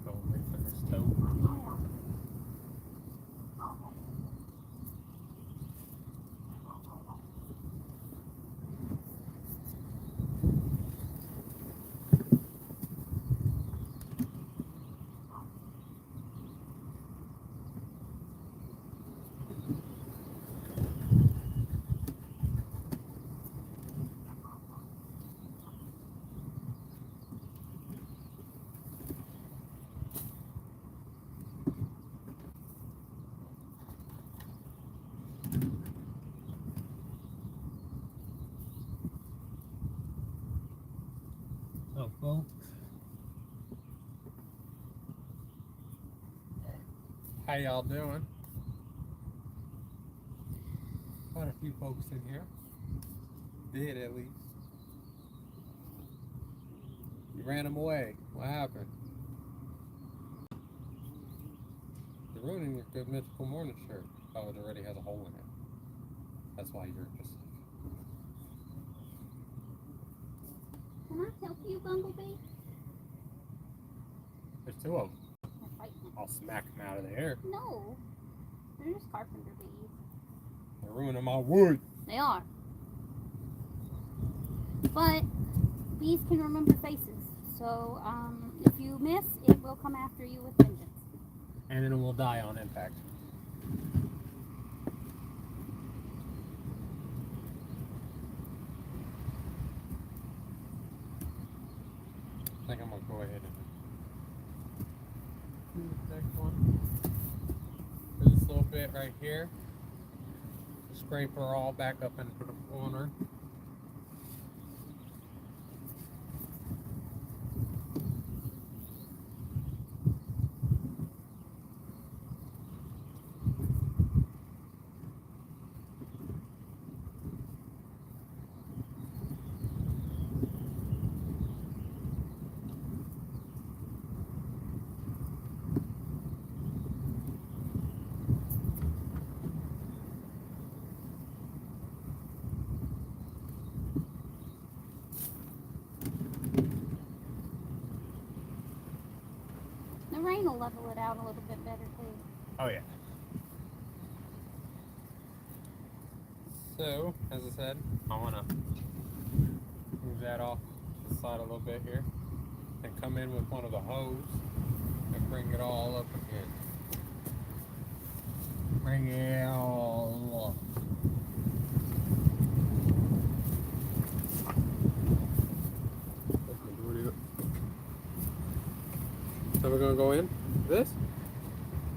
Go wait for this toe. So folks, how y'all doing? Quite a few folks in here. Did at least. You ran them away. What happened? You're ruining your good mythical morning shirt. Oh, it already has a hole in it. That's why you're just. Can I help you, Bumblebee? There's two of them. They're fighting. I'll smack them out of the air. No. They're just carpenter bees. They're ruining my wood. They are. But bees can remember faces. So if you miss, it will come after you with vengeance. And then it will die on impact. I think I'm gonna go ahead and do the next one. There's this little bit right here. Scrape her all back up into the corner. The rain will level it out a little bit better too. Oh yeah. So, as I said, I want to move that off to the side a little bit here and come in with one of the hose and bring it all up again. Bring it all up. So we're going to go in this,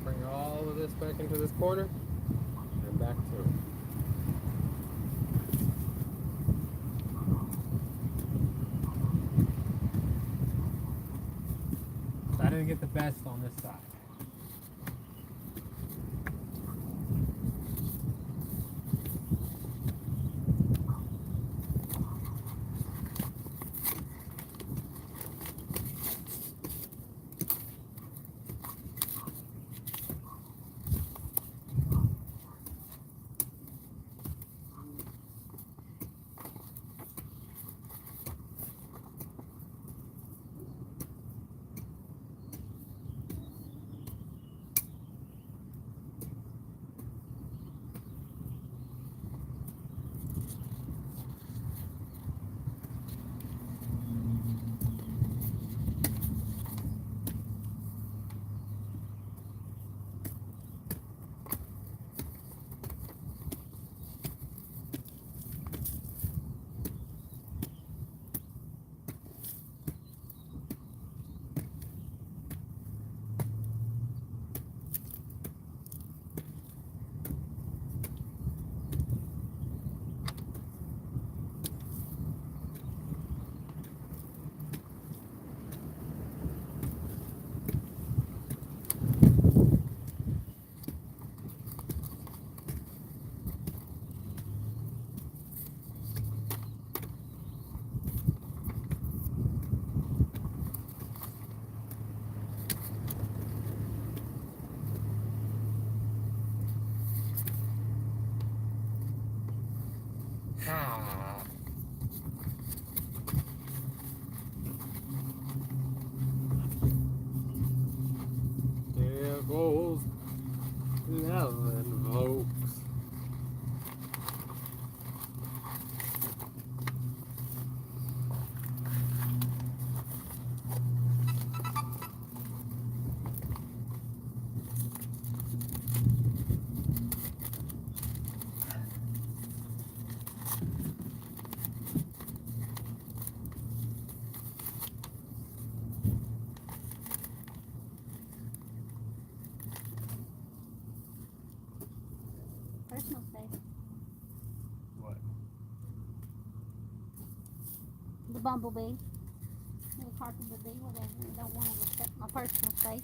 bring all of this back into this corner, and back to it. So I didn't get the best on this side. Yeah, then, folks. Personal space. What? The bumblebee. The carpenter bee, whatever. I don't want to respect my personal space.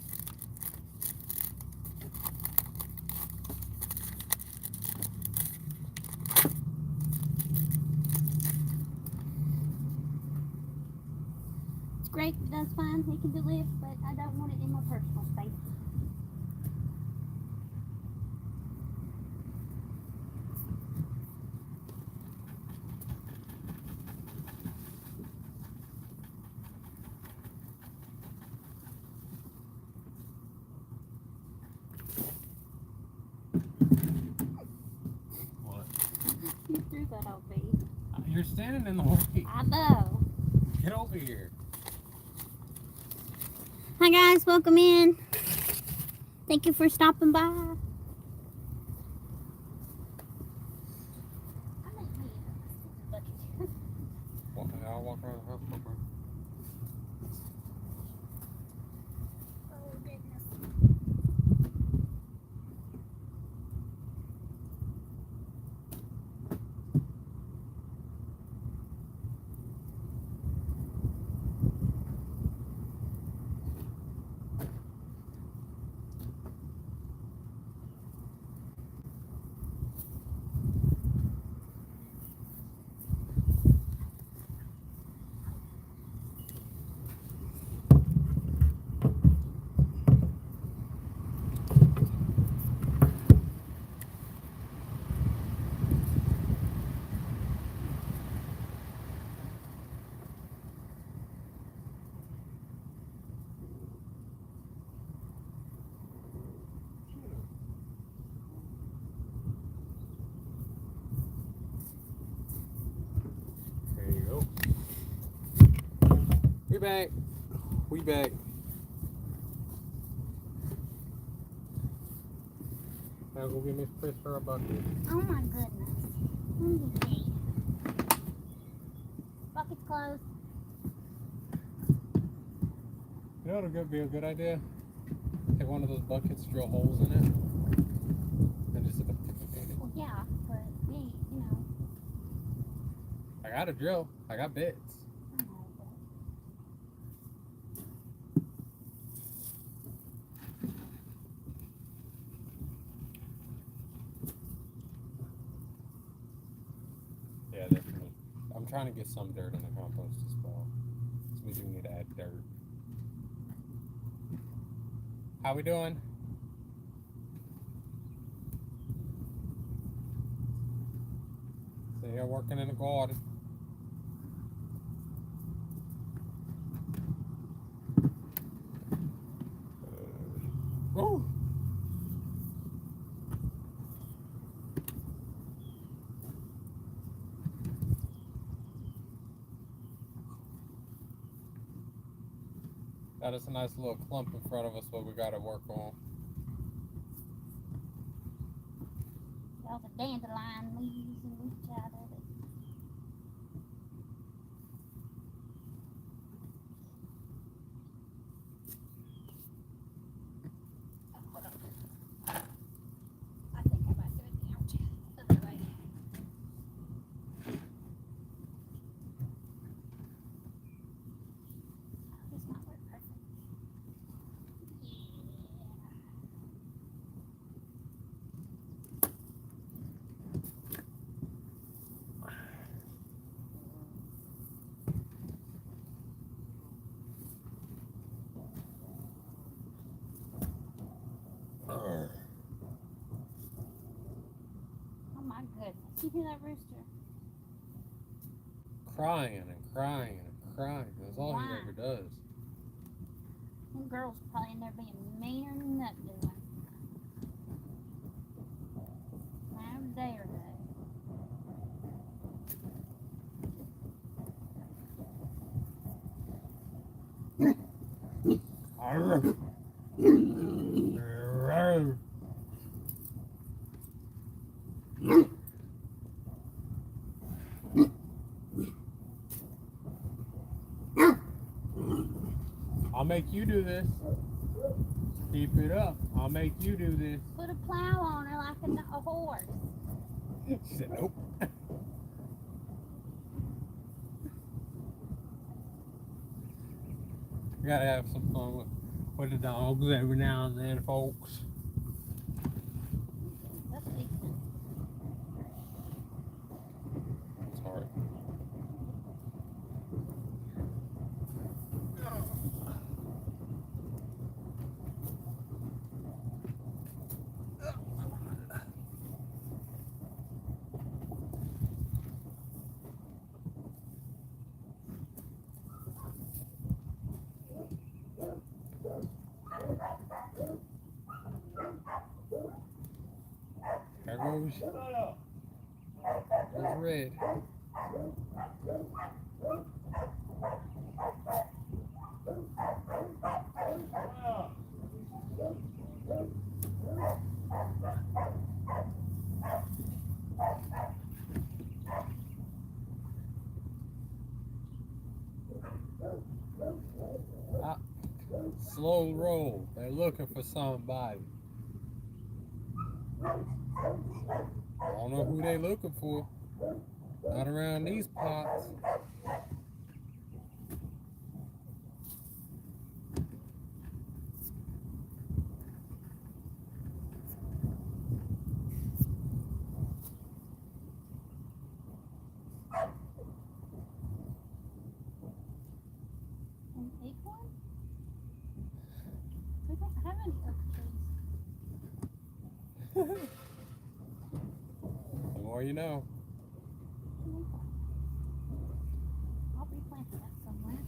It's great, that's fine, he can live, but I don't want it in my personal space. What? You threw that on me. You're standing in the way. I know. Get over here. Hi guys, welcome in. Thank you for stopping by. I'll walk around the house real quick. Oh goodness. There you go. We back. We back. Now go get Miss Chris her a bucket. Oh my goodness. Let me see. Bucket's closed. You know what would be a good idea? Take one of those buckets, drill holes in it, and just hit the. Well, yeah, but me, you know. I got a drill. I got bits. I know, but Yeah, definitely. I'm trying to get some dirt in the compost as well. So we do need to add dirt. How we doing? So you're working in the garden. Oh! That is a nice little clump in front of us what we gotta work on. all the dandelion leaves and roots out of it. Hold on. I think I might do it the other way. This might work perfect. Oh my goodness. You hear that rooster? Crying and crying and crying. That's all he ever does. Them girls probably in there being meaner than that doing. I'll make you do this. Keep it up. I'll make you do this. Put a plow on her like a horse. She said, nope. We gotta have some fun with the dogs every now and then, folks. That's decent. Sorry. There goes. There's Red. Ah, slow roll. They're looking for somebody. I don't know who they looking for. Not around these pots. An acorn? We don't have any oak trees. The more you know. I'll be planting that somewhere.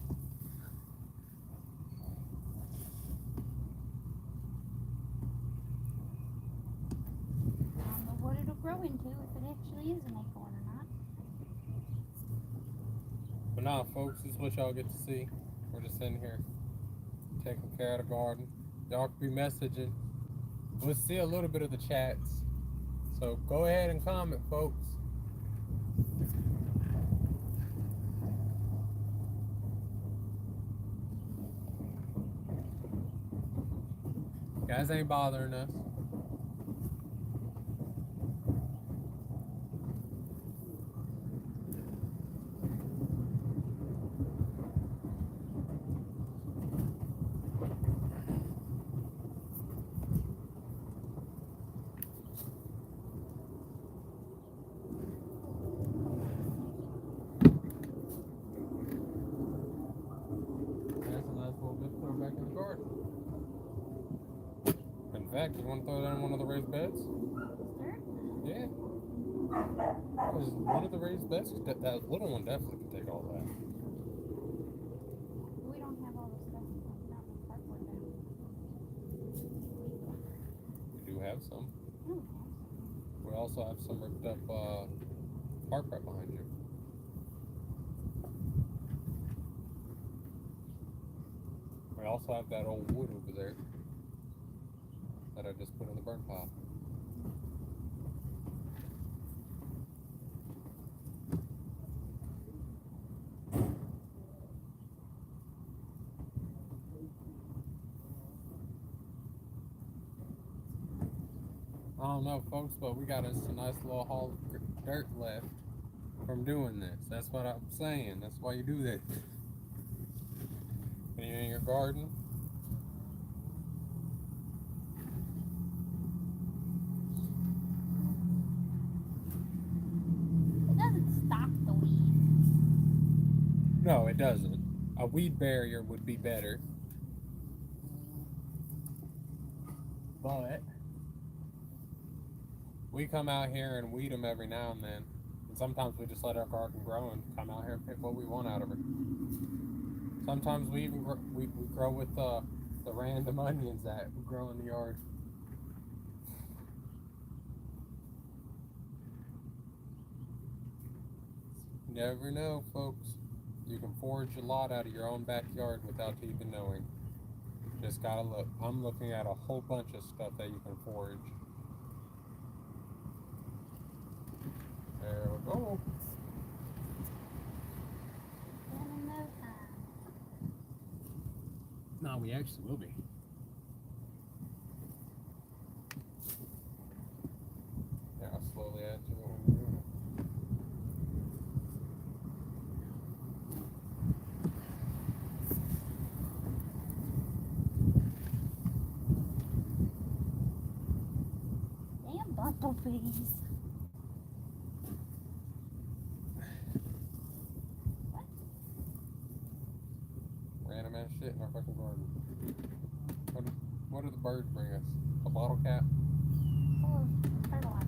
I don't know what it'll grow into, if it actually is an acorn or not. But nah, folks, this is what y'all get to see. We're just sitting here taking care of the garden. Y'all could be messaging. We'll see a little bit of the chats. So go ahead and comment, folks. Guys ain't bothering us. That's a nice little bit to throw back in the garden. In fact, you want to throw that in one of the raised beds? Sure. Yeah. Because one of the raised beds, that little one definitely can take all that. We don't have all the stuff not in the cardboard now. We do have some. Oh, We also have some ripped up park right behind you. We also have that old wood over there that I just put in the burn pile. I don't know, folks, but we got us a nice little haul of dirt left from doing this. That's what I'm saying. That's why you do that. When you're in your garden, it doesn't stop the weeds. no, it doesn't. A weed barrier would be better. But we come out here and weed them every now and then. And sometimes we just let our garden grow and come out here and pick what we want out of it. Sometimes we even we grow with the random onions that we grow in the yard. Never know, folks. You can forage a lot out of your own backyard without even knowing. Just gotta look. I'm looking at a whole bunch of stuff that you can forage. There we go. Done in no time. No, we actually will be. Yeah, I'll slowly add to it when you're doing it. Damn bumblebees. Random ass shit in our fucking garden. What do the birds bring us? A bottle cap? Full of fertilizer.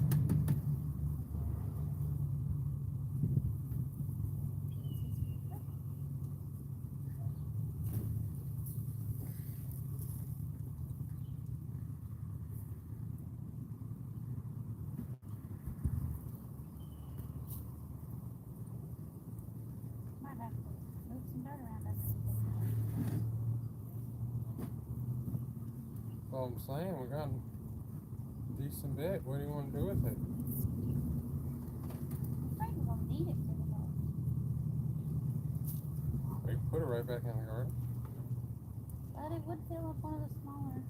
Might have to move some dirt around us. That's all I'm saying. We got a decent bit. What do you want to do with it? I'm afraid we're gonna need it for the boat. We can put it right back in the garden. But it would fill up one of the smaller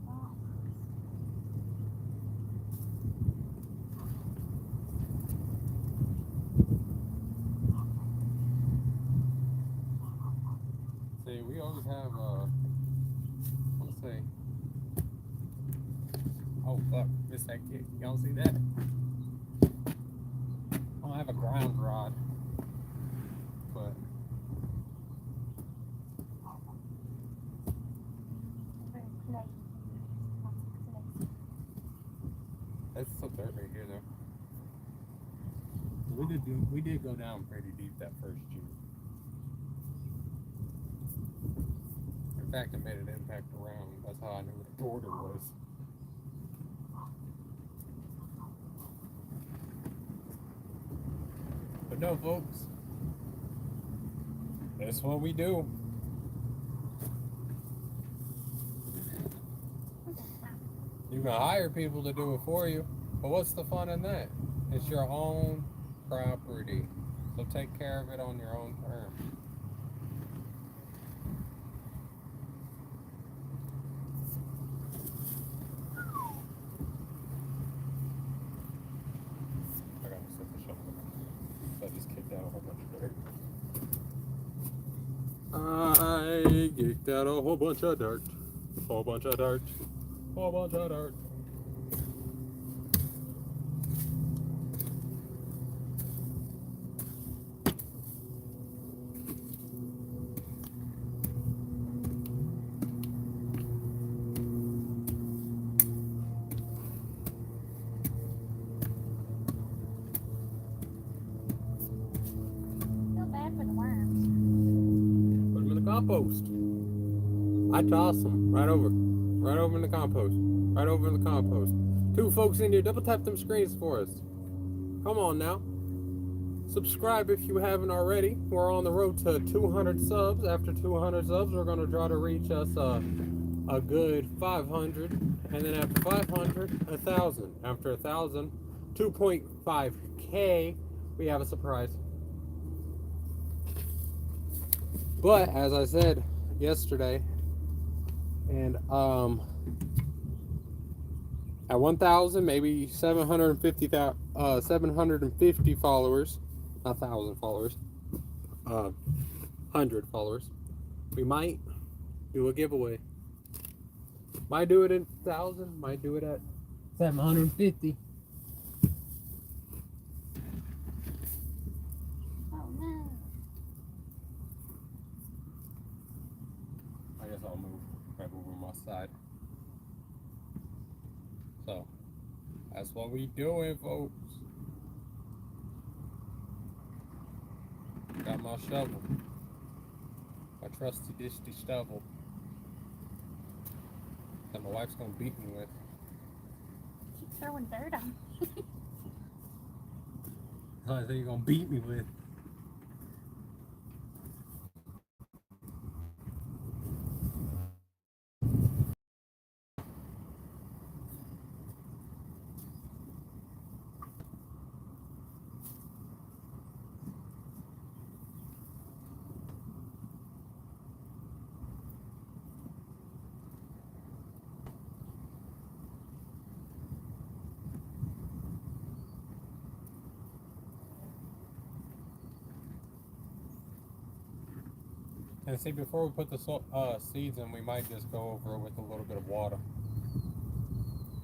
boxes. See, we always have, let's see. Oh, fuck. Missed that kick. Y'all see that? I don't have a ground rod. But Very clay. Lots of clay. that's some dirt right here, though. We did go down pretty deep that first year. In fact, it made an impact around. That's how I knew what the order was. But no, folks. That's what we do. You can hire people to do it for you. But what's the fun in that? It's your own property. So take care of it on your own terms. I gotta set the shovel. I just kicked out a whole bunch of dirt. I kicked out a whole bunch of dirt. Whole bunch of dirt. Whole bunch of dirt. Feel bad for the worms. Put them in the compost. I toss them right over in the compost, right over in the compost. Two folks in here, double tap them screens for us. Come on now. Subscribe if you haven't already. We're on the road to 200 subs. After 200 subs, we're going to try to reach us a good 500. And then after 500, 1,000. After 1,000, 2.5K, we have a surprise. But, as I said yesterday, and at 1,000, maybe 750 followers, not 1,000 followers, 100 followers, we might do a giveaway. Might do it at 1,000, might do it at 750. Oh no. I guess I'll move right over my side. So, that's what we doing, folks. Got my shovel. My trusty disty shovel. That my wife's gonna beat me with. Keep throwing dirt on. I think you're gonna beat me with. And see, before we put the seeds in, we might just go over it with a little bit of water.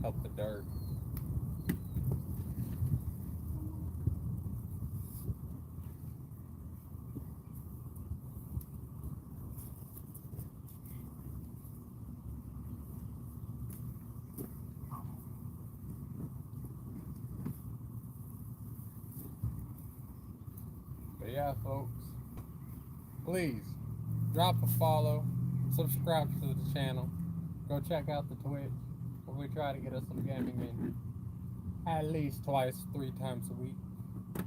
Help the dirt. But yeah, folks, please drop a follow, subscribe to the channel, go check out the Twitch, where we try to get us some gaming in at least twice, 3 times a week. Piece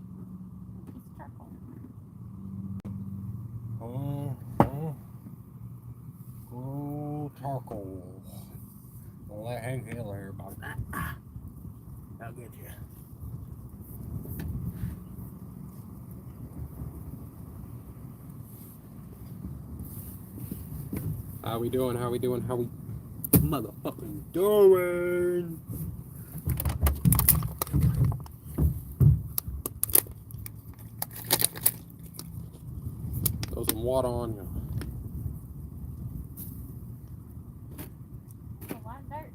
of charcoal. Oh, charcoal. Don't let Hank Hill hear about that. I'll get you. How we doing? How we doing? How we motherfucking doing? Throw some water on you. A lot of dirt.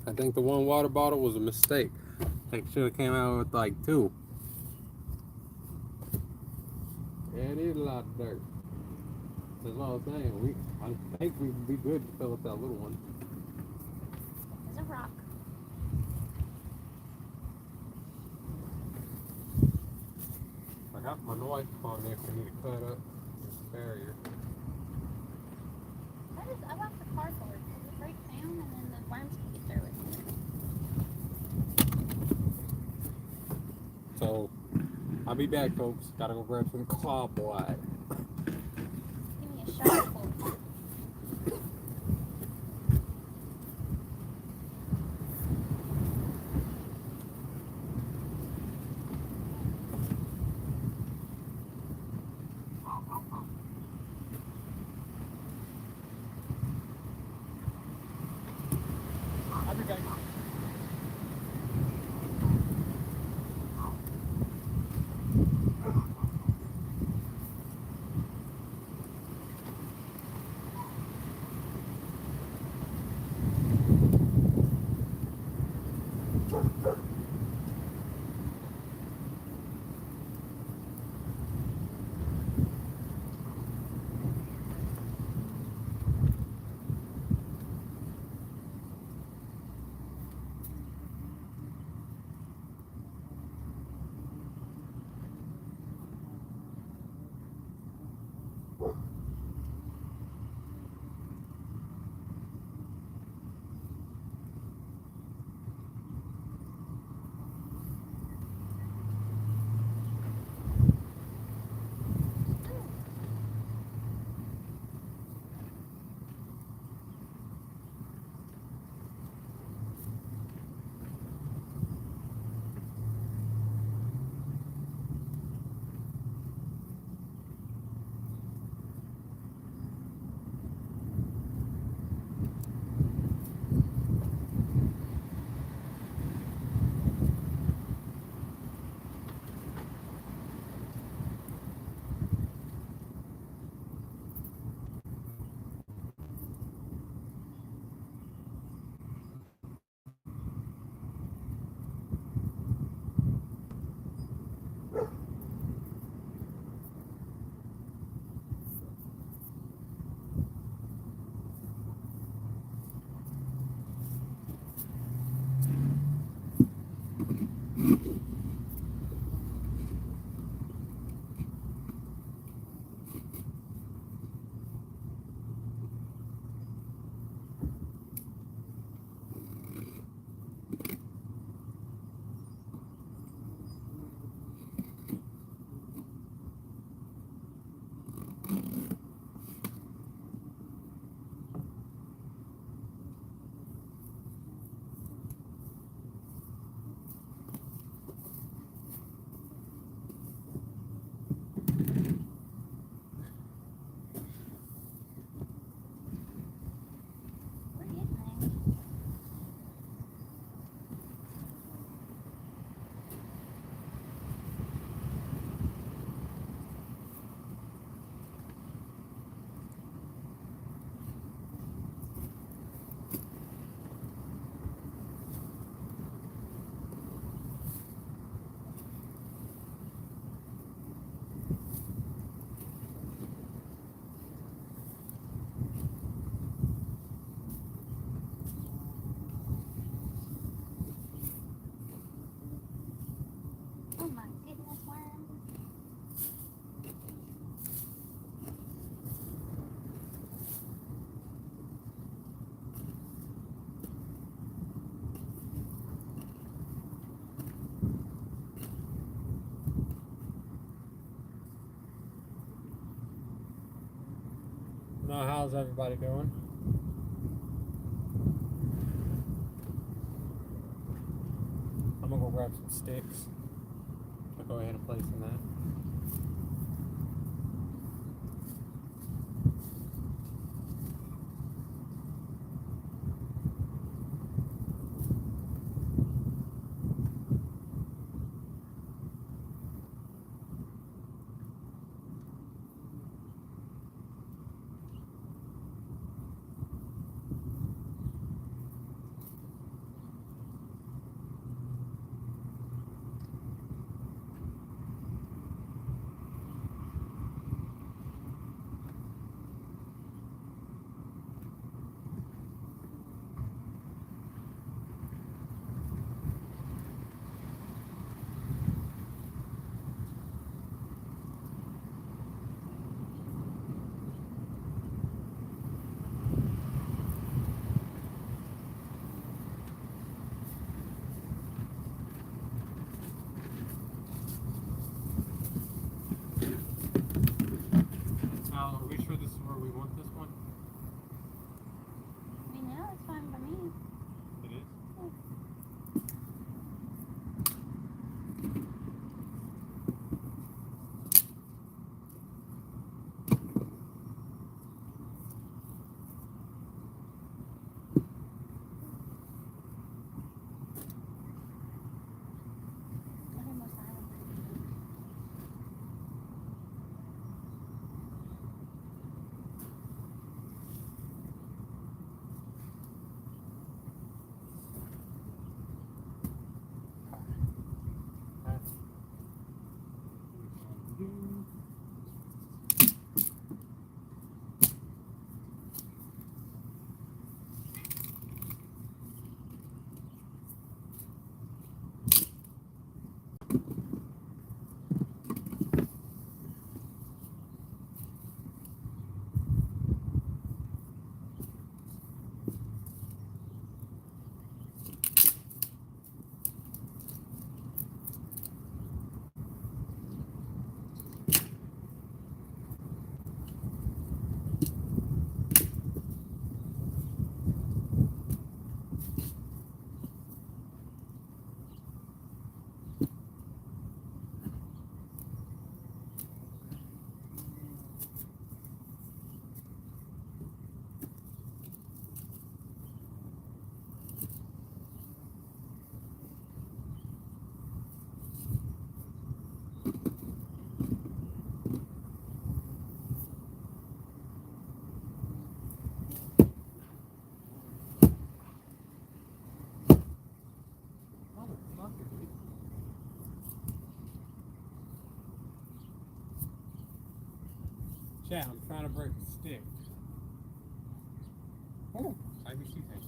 I think the one water bottle was a mistake. I think should have came out with like 2. Yeah, it is a lot of dirt. That's what I was saying. I think we'd be good to fill up that little one. There's a rock. I got my knife on there if we need to cut up this barrier. I like the cardboard because it breaks down and then the worms can get through it. So, I'll be back, folks. Gotta go grab some cobweb. Give me a shovel. I'll be back. How's everybody doing? I'm gonna go grab some sticks. I'll go ahead and place in that. Are we sure this is where we want this one? I mean, yeah, it's fine by me. It is? What am I silent? Chat, I'm trying to break a stick. Oh, IBC thing.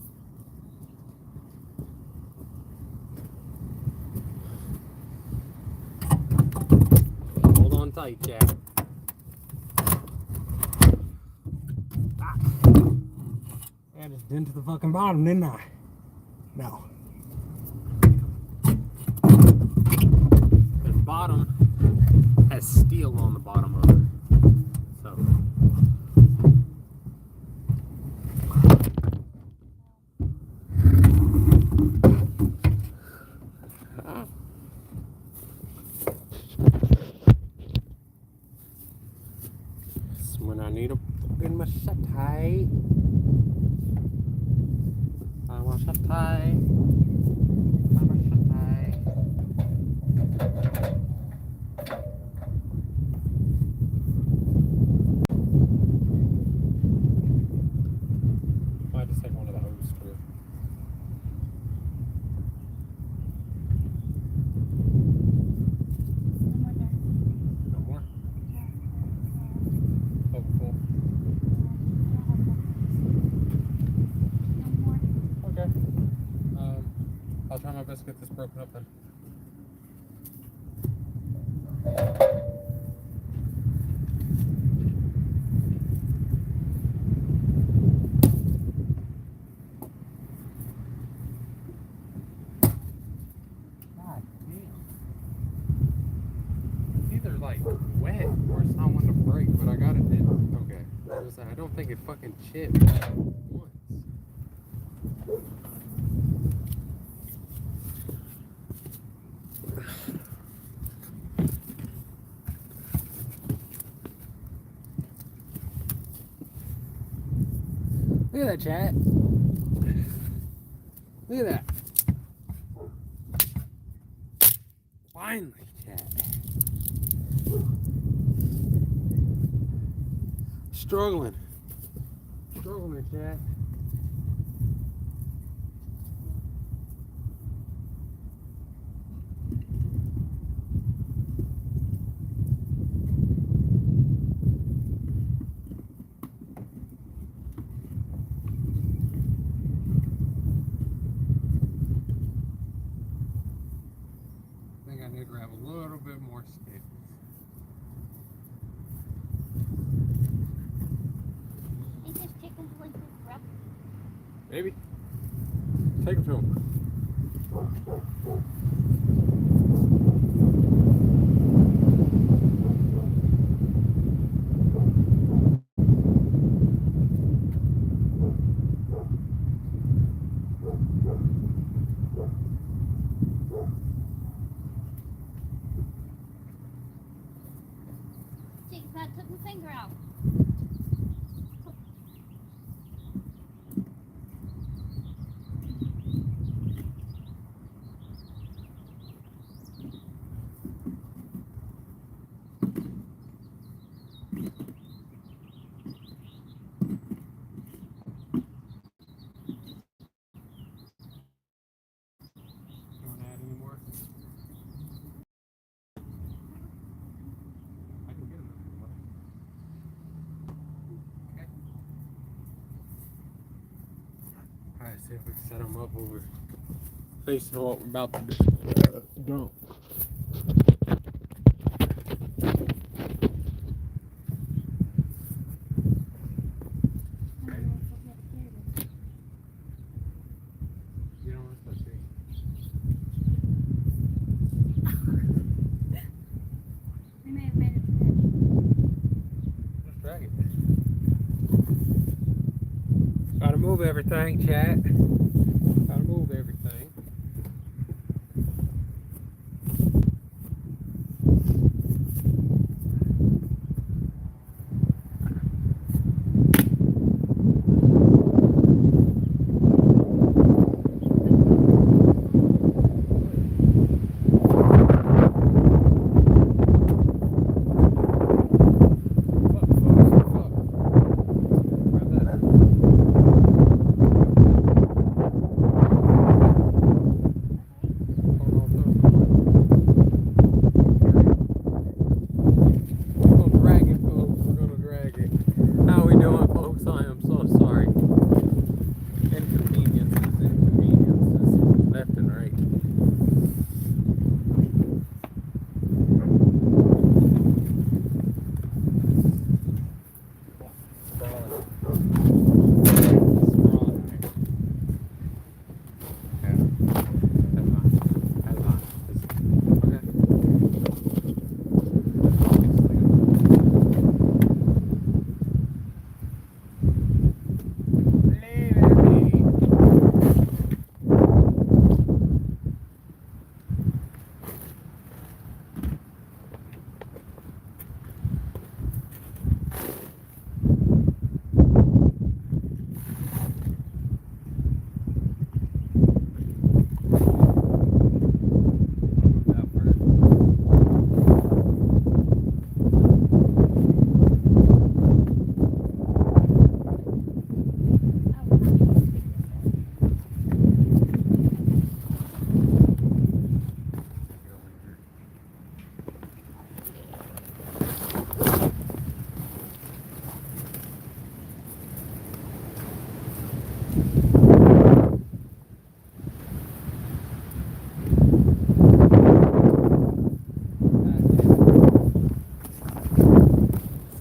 Hold on tight, Jack. I just dented the fucking bottom, didn't I? No. The bottom has steel on the bottom of it. So. That's when I need a fucking machete. I want a machete. I just take one of the hose screw. No more? Oh, cool. Okay. I'll try my best to get this broken up then. God damn. It's either like wet or it's not one to break, but I got it in. Okay. There's outside. I don't think it fucking chipped once. Look at that, chat. Look at that. Finally, chat. Struggling, chat. I think I need to grab a little bit more sticks. Ain't this chicken's like this rough? Maybe. Take them to him. Chicken's not took my finger out. You want to add any more? I can get another one. Okay. Alright, see if we can set them up over facing what we're about to do. Dump. You don't want to see. We may have made it today. Let's drag it. Gotta move everything, chat. Gotta move everything.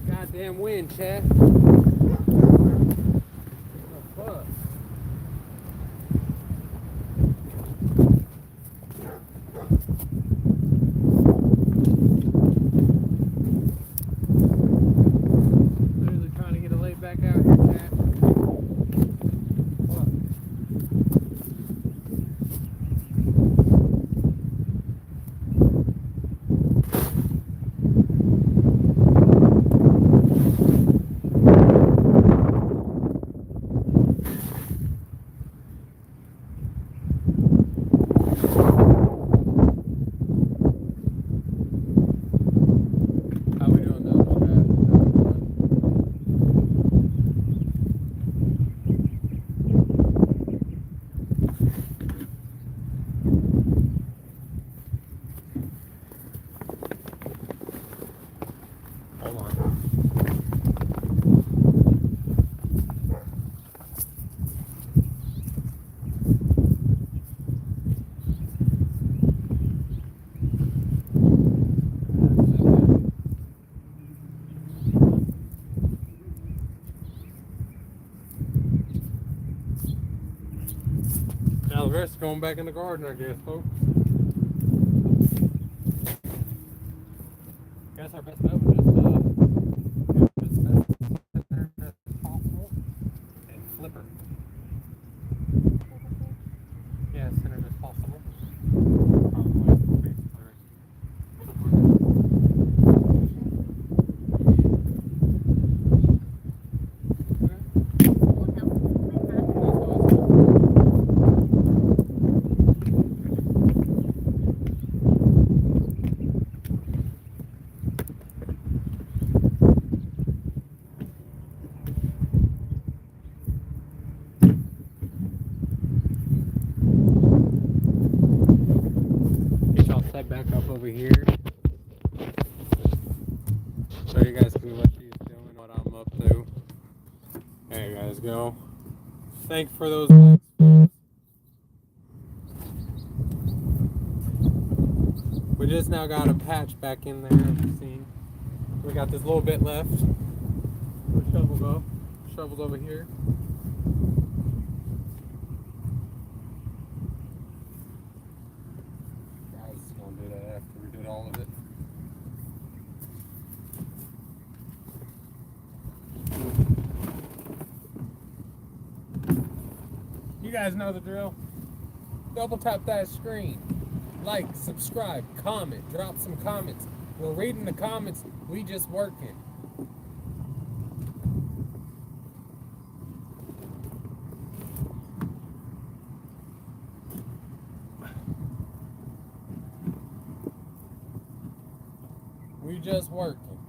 Goddamn wind, chat. Oh, fuck. Literally trying to get a laid back Now the rest is going back in the garden, I guess, folks. Guess our best bet was just get as center as possible and flip her. Yeah, center as possible. Probably basically. Get y'all set back up over here so you guys can see what she's doing, what I'm up to. There you guys go. Thanks for those likes, folks. We just now got a patch back in there, as you've seen. We got this little bit left. Where'd the shovel go? Shovel's over here. I was gonna do that after we did all of it. You guys know the drill. Double tap that screen. Like, subscribe, comment, drop some comments. We're reading the comments, we just working. We just working.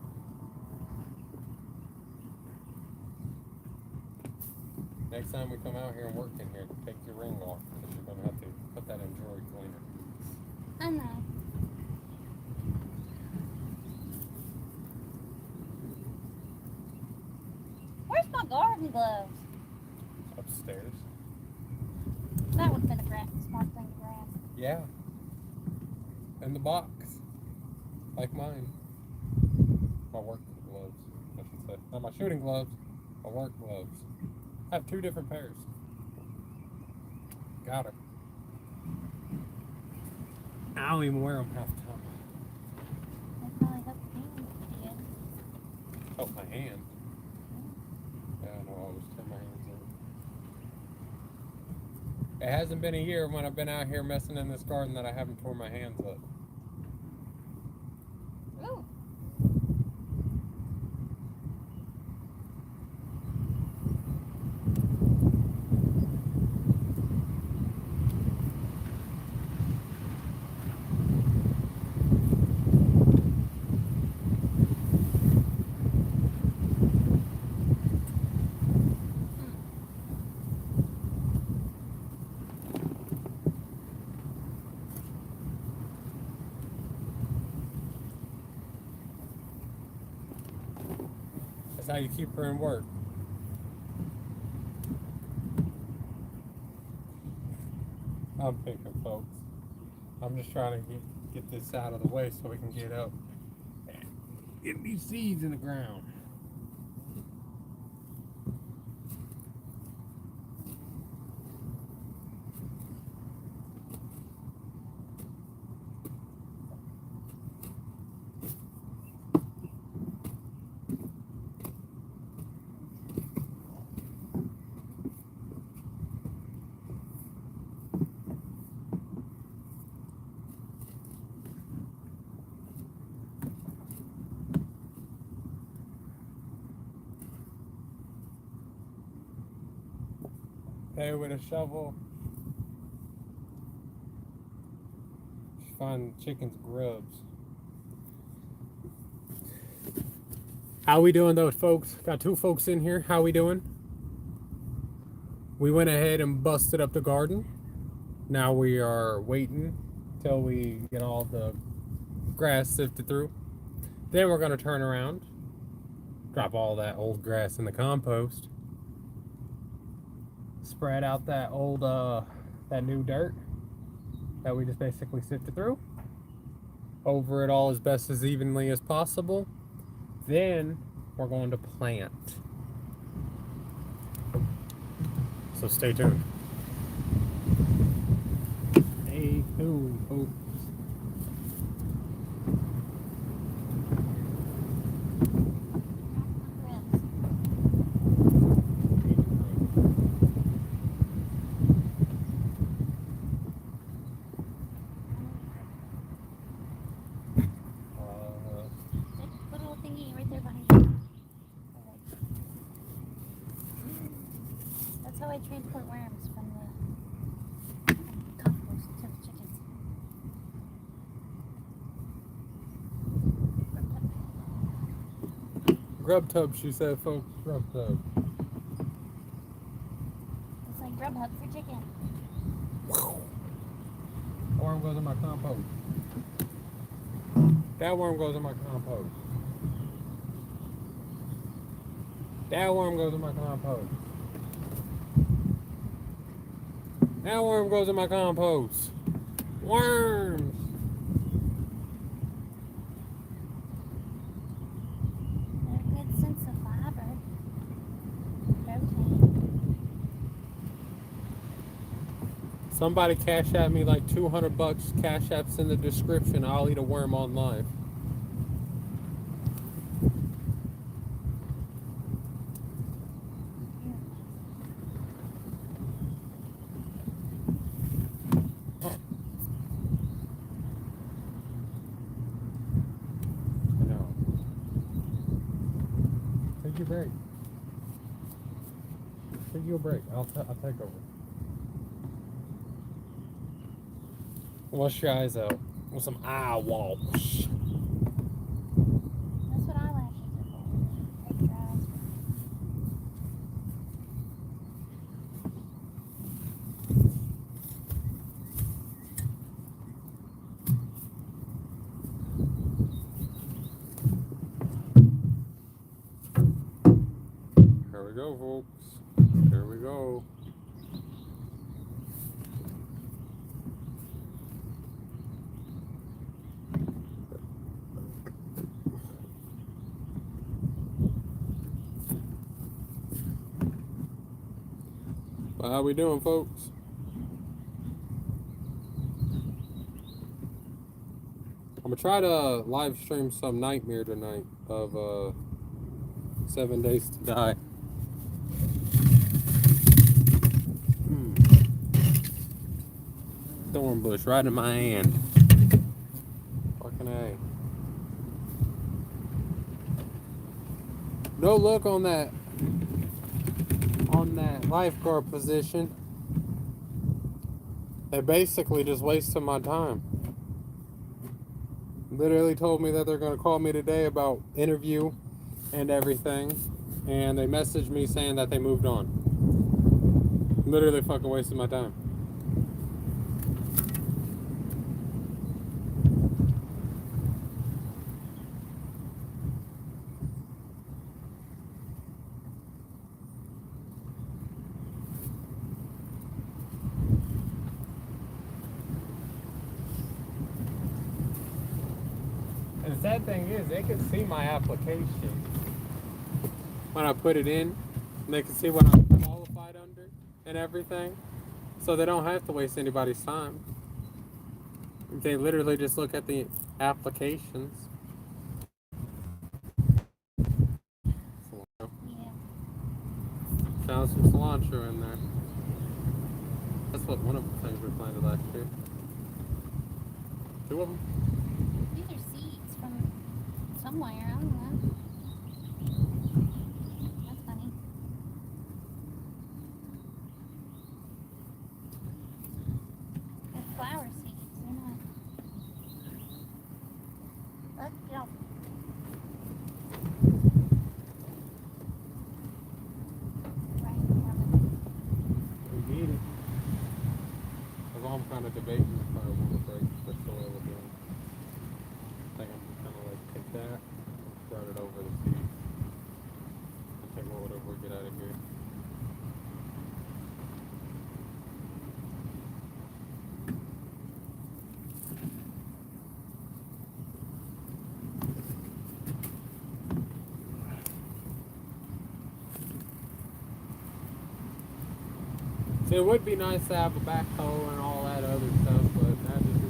Next time we come out here and work in here, take your ring off because you're going to have to put that in Droid Cleaner. I know. Where's my garden gloves? Upstairs. That would have been a smart thing to grab. Yeah. In the box. Like mine. My work gloves, I should say. Not my shooting gloves, my work gloves. I have two different pairs. Got her. I don't even wear them half the time. They probably help me again. Help my hand. Yeah, I know, I always tear my hands up. It hasn't been a year when I've been out here messing in this garden that I haven't torn my hands up. Ooh. That's how you keep her in work. I'm thinking, folks. I'm just trying to get this out of the way so we can get up and get these seeds in the ground. Hey, with a shovel, find chicken's grubs. How we doing though, folks? Got two folks in here. How we doing? We went ahead and busted up the garden. Now we are waiting till we get all the grass sifted through. Then we're gonna turn around, drop all that old grass in the compost, spread out that old that new dirt that we just basically sifted through over it all as best as evenly as possible. Then we're going to plant. So stay tuned. soon, folks. Put a little thingy right there behind you. That's how I transport worms from the compost to the chickens. Grub tub, she said, folks. Grub tub. It's like Grubhub for chicken. Worm goes in my compost. That worm goes in my compost. That worm goes in my compost. That worm goes in my compost. Worms! They're a good sense of fiber. Protein. Somebody cash at me like $200. Cash app's in the description. I'll eat a worm on live. No. Take your break. Take your break. I'll take over. Wash your eyes out with some eye wash. That's what eyelashes are for. Take your eyes. Here we go, folks. Here we go. Well, how we doing, folks? I'm gonna try to live stream some Nightmare tonight of 7 Days to Die. Thorn bush right in my hand. Fucking A. No look on that lifeguard position. They basically just wasted my time. Literally told me that they're gonna call me today about interview and everything, and they messaged me saying that they moved on. Literally fucking wasted my time. And the sad thing is, they can see my application when I put it in. They can see what I'm qualified under and everything. So they don't have to waste anybody's time. They literally just look at the applications. Yeah. Found some cilantro in there. That's what one of the things we planted last year. 2 of them. These are seeds from somewhere. I don't know. That's funny. They're flower seeds. They're not. Look, get off. Right. We need it. Although I'm kind of debating if I want to break the soil again. I think I'm just kind of like take that, spread it over the seeds, and take whatever we get out of here. See, it would be nice to have a backhoe and all that other stuff, but that just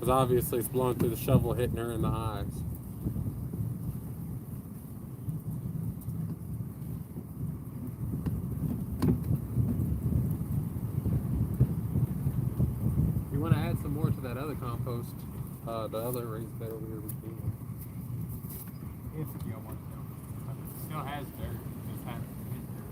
Because obviously it's blowing through the shovel, hitting her in the eyes. You want to add some more to that other compost, the other raised bed over here with me. If you want to. It still has dirt. Just has to hit dirt.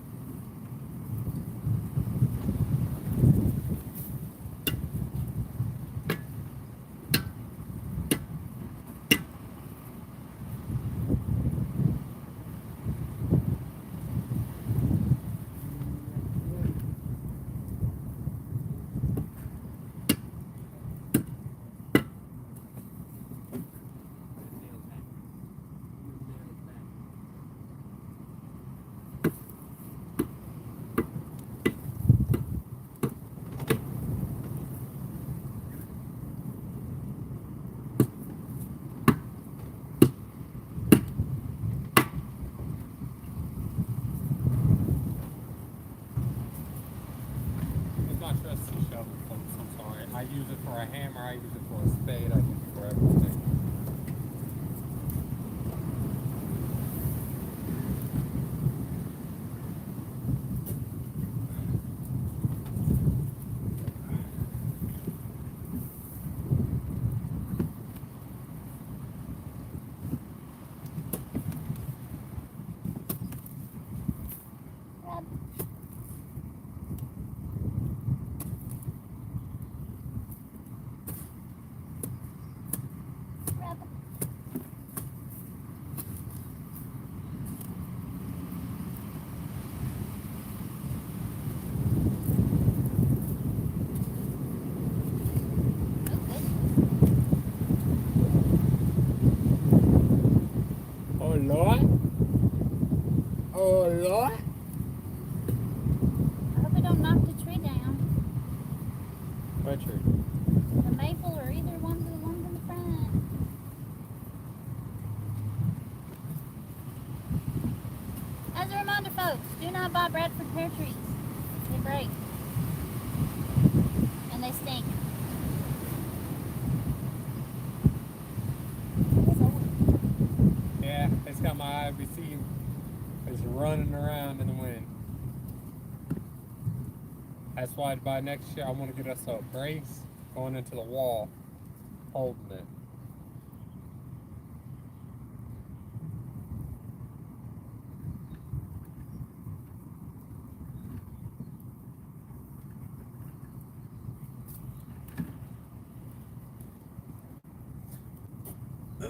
It's not trusty shovel, folks. I'm sorry. I use it for a hammer. I use it for a spade. I use it for everything. Rub. Rub. Oh, good. Oh, Lord. Oh, Lord. I hope we don't knock the tree down. What tree? The maple or either one of the ones in the front. As a reminder, folks, do not buy Bradford pear trees. They break. And they stink. Yeah, it's got my IBC. It's running around in the wind. That's why by next year I want to get us a brace going into the wall, holding it.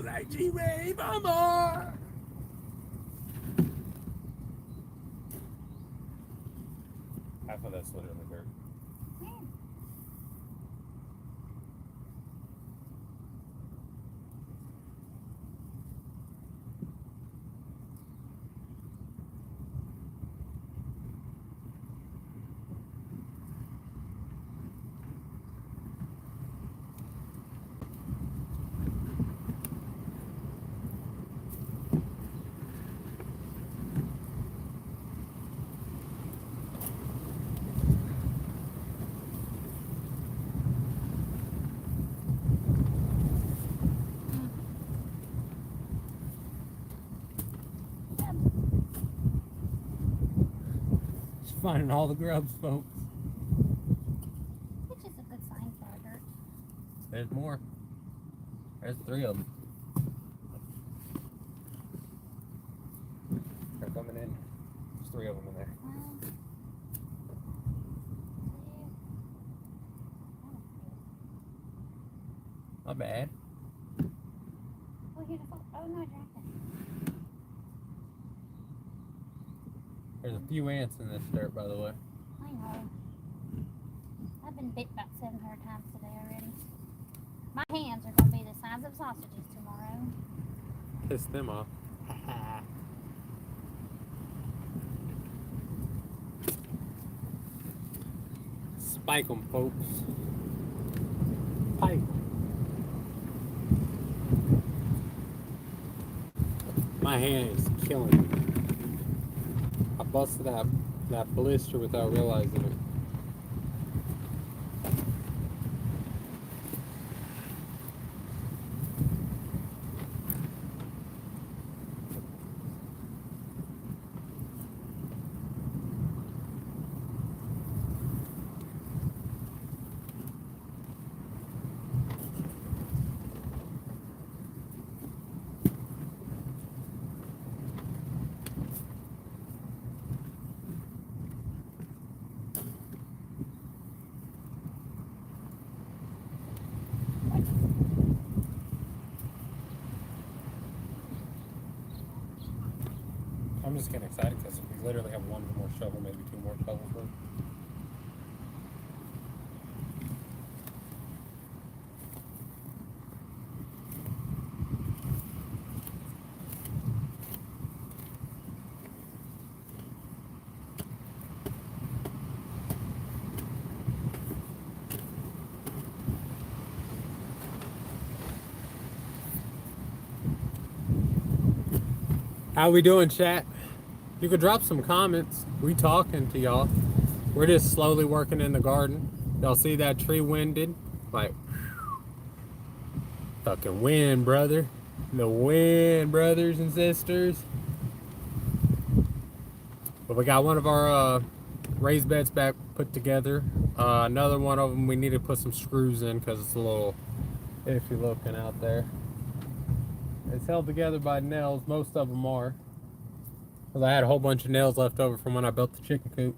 Like G-Ray, mama! Half of that's literally dirt. Just finding all the grubs, folks. Which is a good sign for our dirt. There's more. There's 3 of them. They're coming in. There's 3 of them in there. 1, 2. Not bad. Oh, here the phone. Oh, no, I dropped it. There's a few ants in this dirt, by the way. I know. I've been bit about 700 times today already. My hands are going to be the size of sausages tomorrow. Piss them off. Spike them, folks. Pike. My hand is killing me. I busted that blister without realizing it. just getting excited because we literally have one more shovel, maybe two more shovels worth. How we doing, chat? You could drop some comments. We talking to y'all. We're just slowly working in the garden. Y'all see that tree winded? Like, fucking wind, brother. The wind, brothers and sisters. But we got one of our raised beds back put together. Another one of them we need to put some screws in because it's a little iffy looking out there. It's held together by nails. Most of them are. Because I had a whole bunch of nails left over from when I built the chicken coop.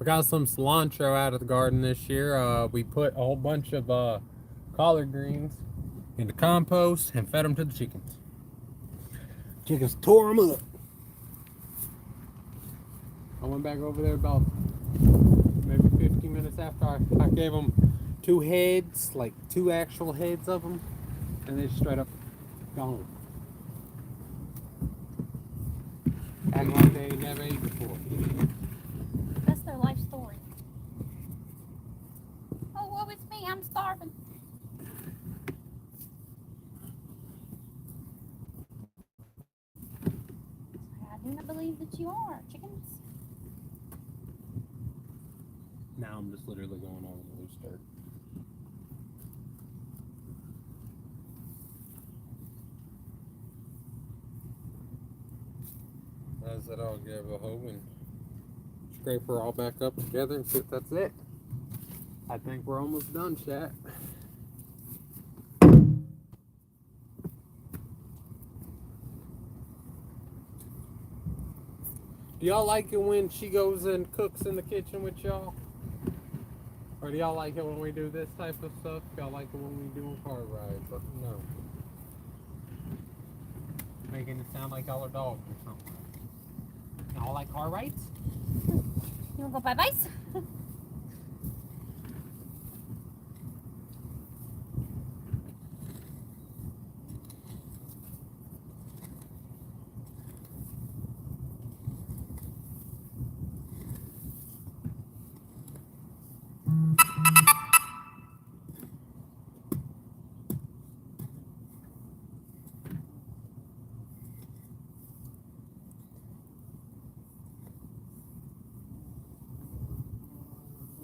We got some cilantro out of the garden this year. We put a whole bunch of collard greens into compost and fed them to the chickens. Chickens tore them up. I went back over there about maybe 15 minutes after I gave them two heads, like two actual heads of them, and they straight up gone. Acting like they never ate before. That's their life story. Oh, woe is me, I'm starving. I do not believe that you are, chickens. Now I'm just literally going over the loose dirt. As it all give a hoe and scrape her all back up together and see if that's it. I think we're almost done, chat. Do y'all like it when she goes and cooks in the kitchen with y'all? Or do y'all like it when we do this type of stuff? Y'all like it when we do car rides? Let me know. Making it sound like y'all are dogs or something. Y'all like car rides? You wanna go bye-byes?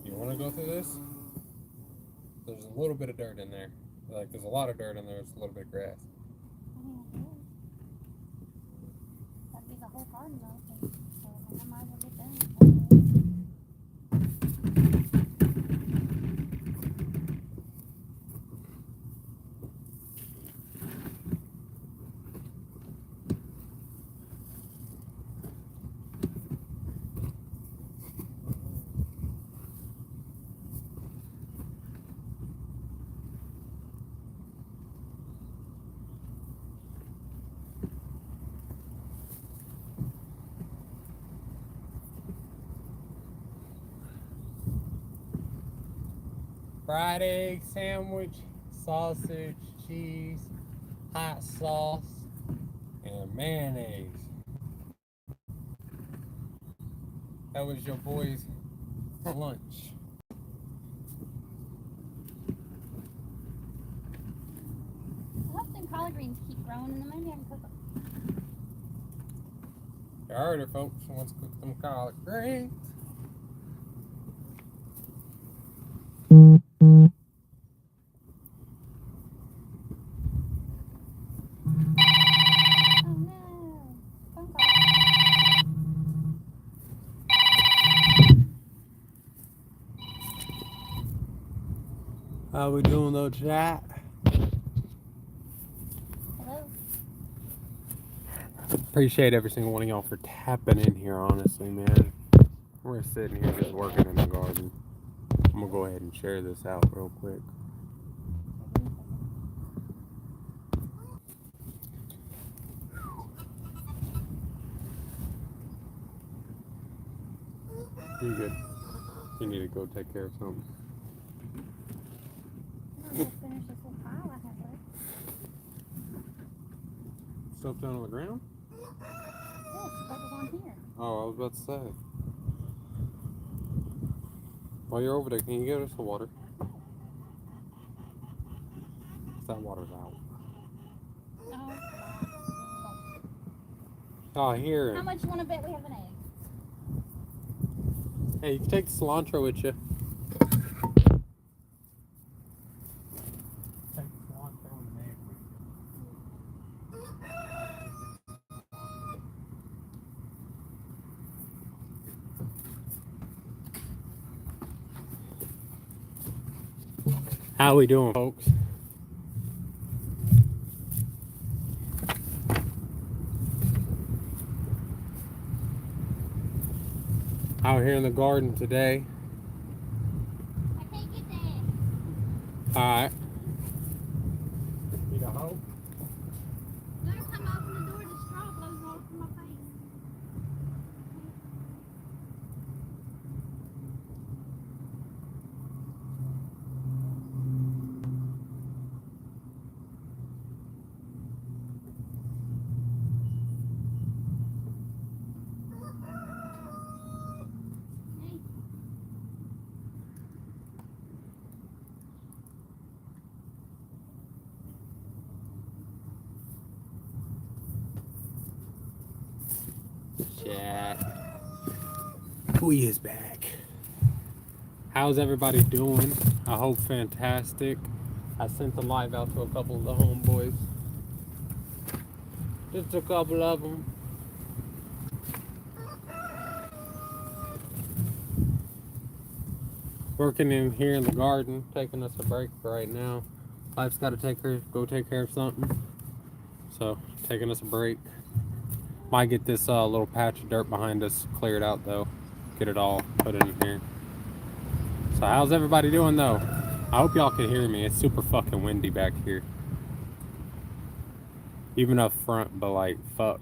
You want to go through this? There's a little bit of dirt in there. Like, there's a lot of dirt in there. There's a little bit of grass. That'd be the whole garden though. So I might as well get done. Fried egg sandwich, sausage, cheese, hot sauce, and mayonnaise. That was your boy's lunch. I hope them collard greens keep growing and then maybe I can cook them. You heard her, folks. She wants to cook them collard greens. Oh no. Phone call. How we doing though, chat? Hello. Appreciate every single one of y'all for tapping in here, honestly, man. We're sitting here just working in the garden. I'm gonna go ahead and share this out real quick. You good? You need to go take care of something. I'm gonna finish this little pile I have left. Stuff down on the ground? Yes, that was on here. Oh, I was about to say. While you're over there, can you get us the water? That water's out. No. Oh, here. How much you want to bet we have an egg? Hey, you can take the cilantro with you. How we doing, folks? Out here in the garden today. I can't get that. Alright. Need a hoe? Every time I open the door, the straw blows all over my face. Chat. We is back. How's everybody doing? I hope fantastic. I sent the live out to a couple of the homeboys. Just a couple of them. Working in here in the garden, taking us a break right now. Life's got to go take care of something. So, taking us a break. Might get this little patch of dirt behind us cleared out though. Get it all put in here. So how's everybody doing though? I hope y'all can hear me. It's super fucking windy back here. Even up front, but like, fuck.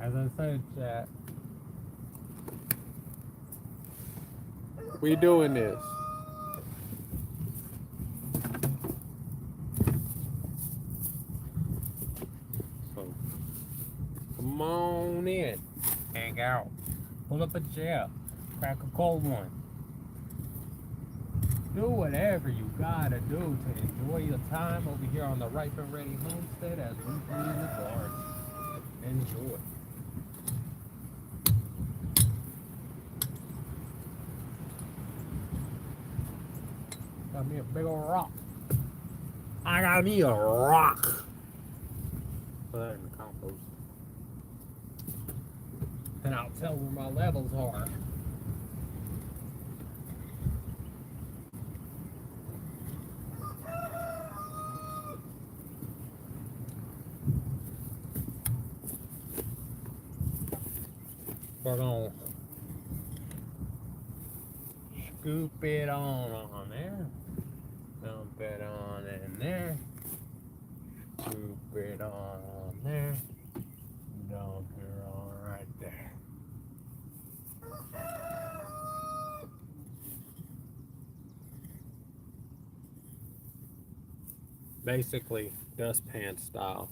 As I said, chat, we doing this. So, come on in, hang out, pull up a chair, crack a cold one. Do whatever you gotta do to enjoy your time over here on the Ripe and Ready Homestead as we do in the garden. Enjoy. Got me a big old rock. I got me a rock. Put that in the compost. And I'll tell where my levels are. We're gonna scoop it on there. Dump it on in there. Scoop it on there. Dump it on right there. Basically, dustpan style.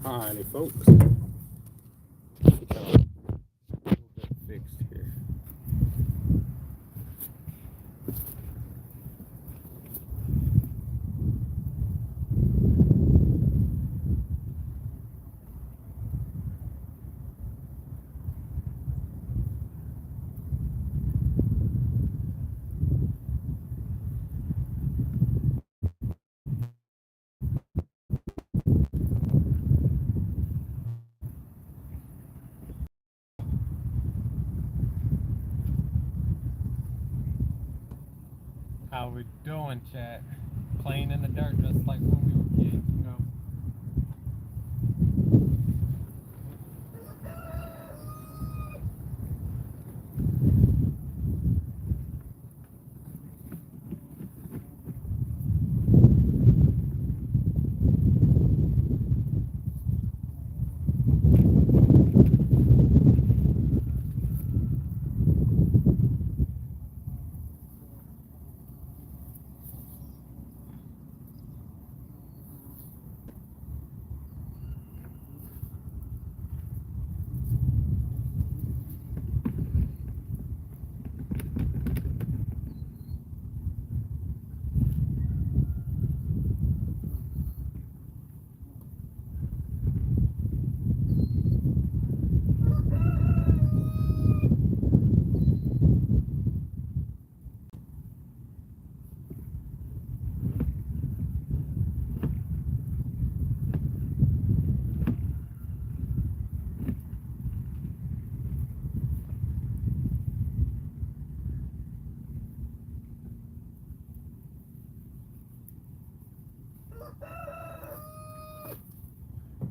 Alrighty, folks. Get y'all a little bit fixed here. How we doing, chat? Playing in the dirt just like when we were kids, you know.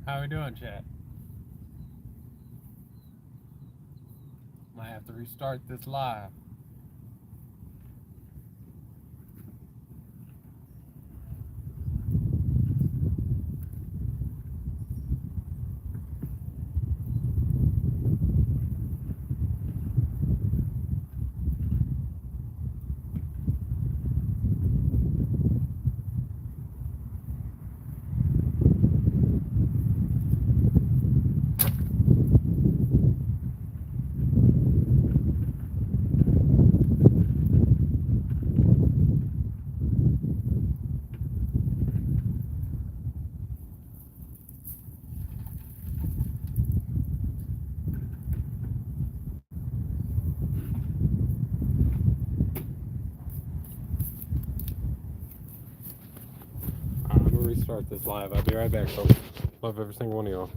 How we doing, chat? Might have to restart this live. I'm gonna restart this live. I'll be right back, folks. Love every single one of y'all.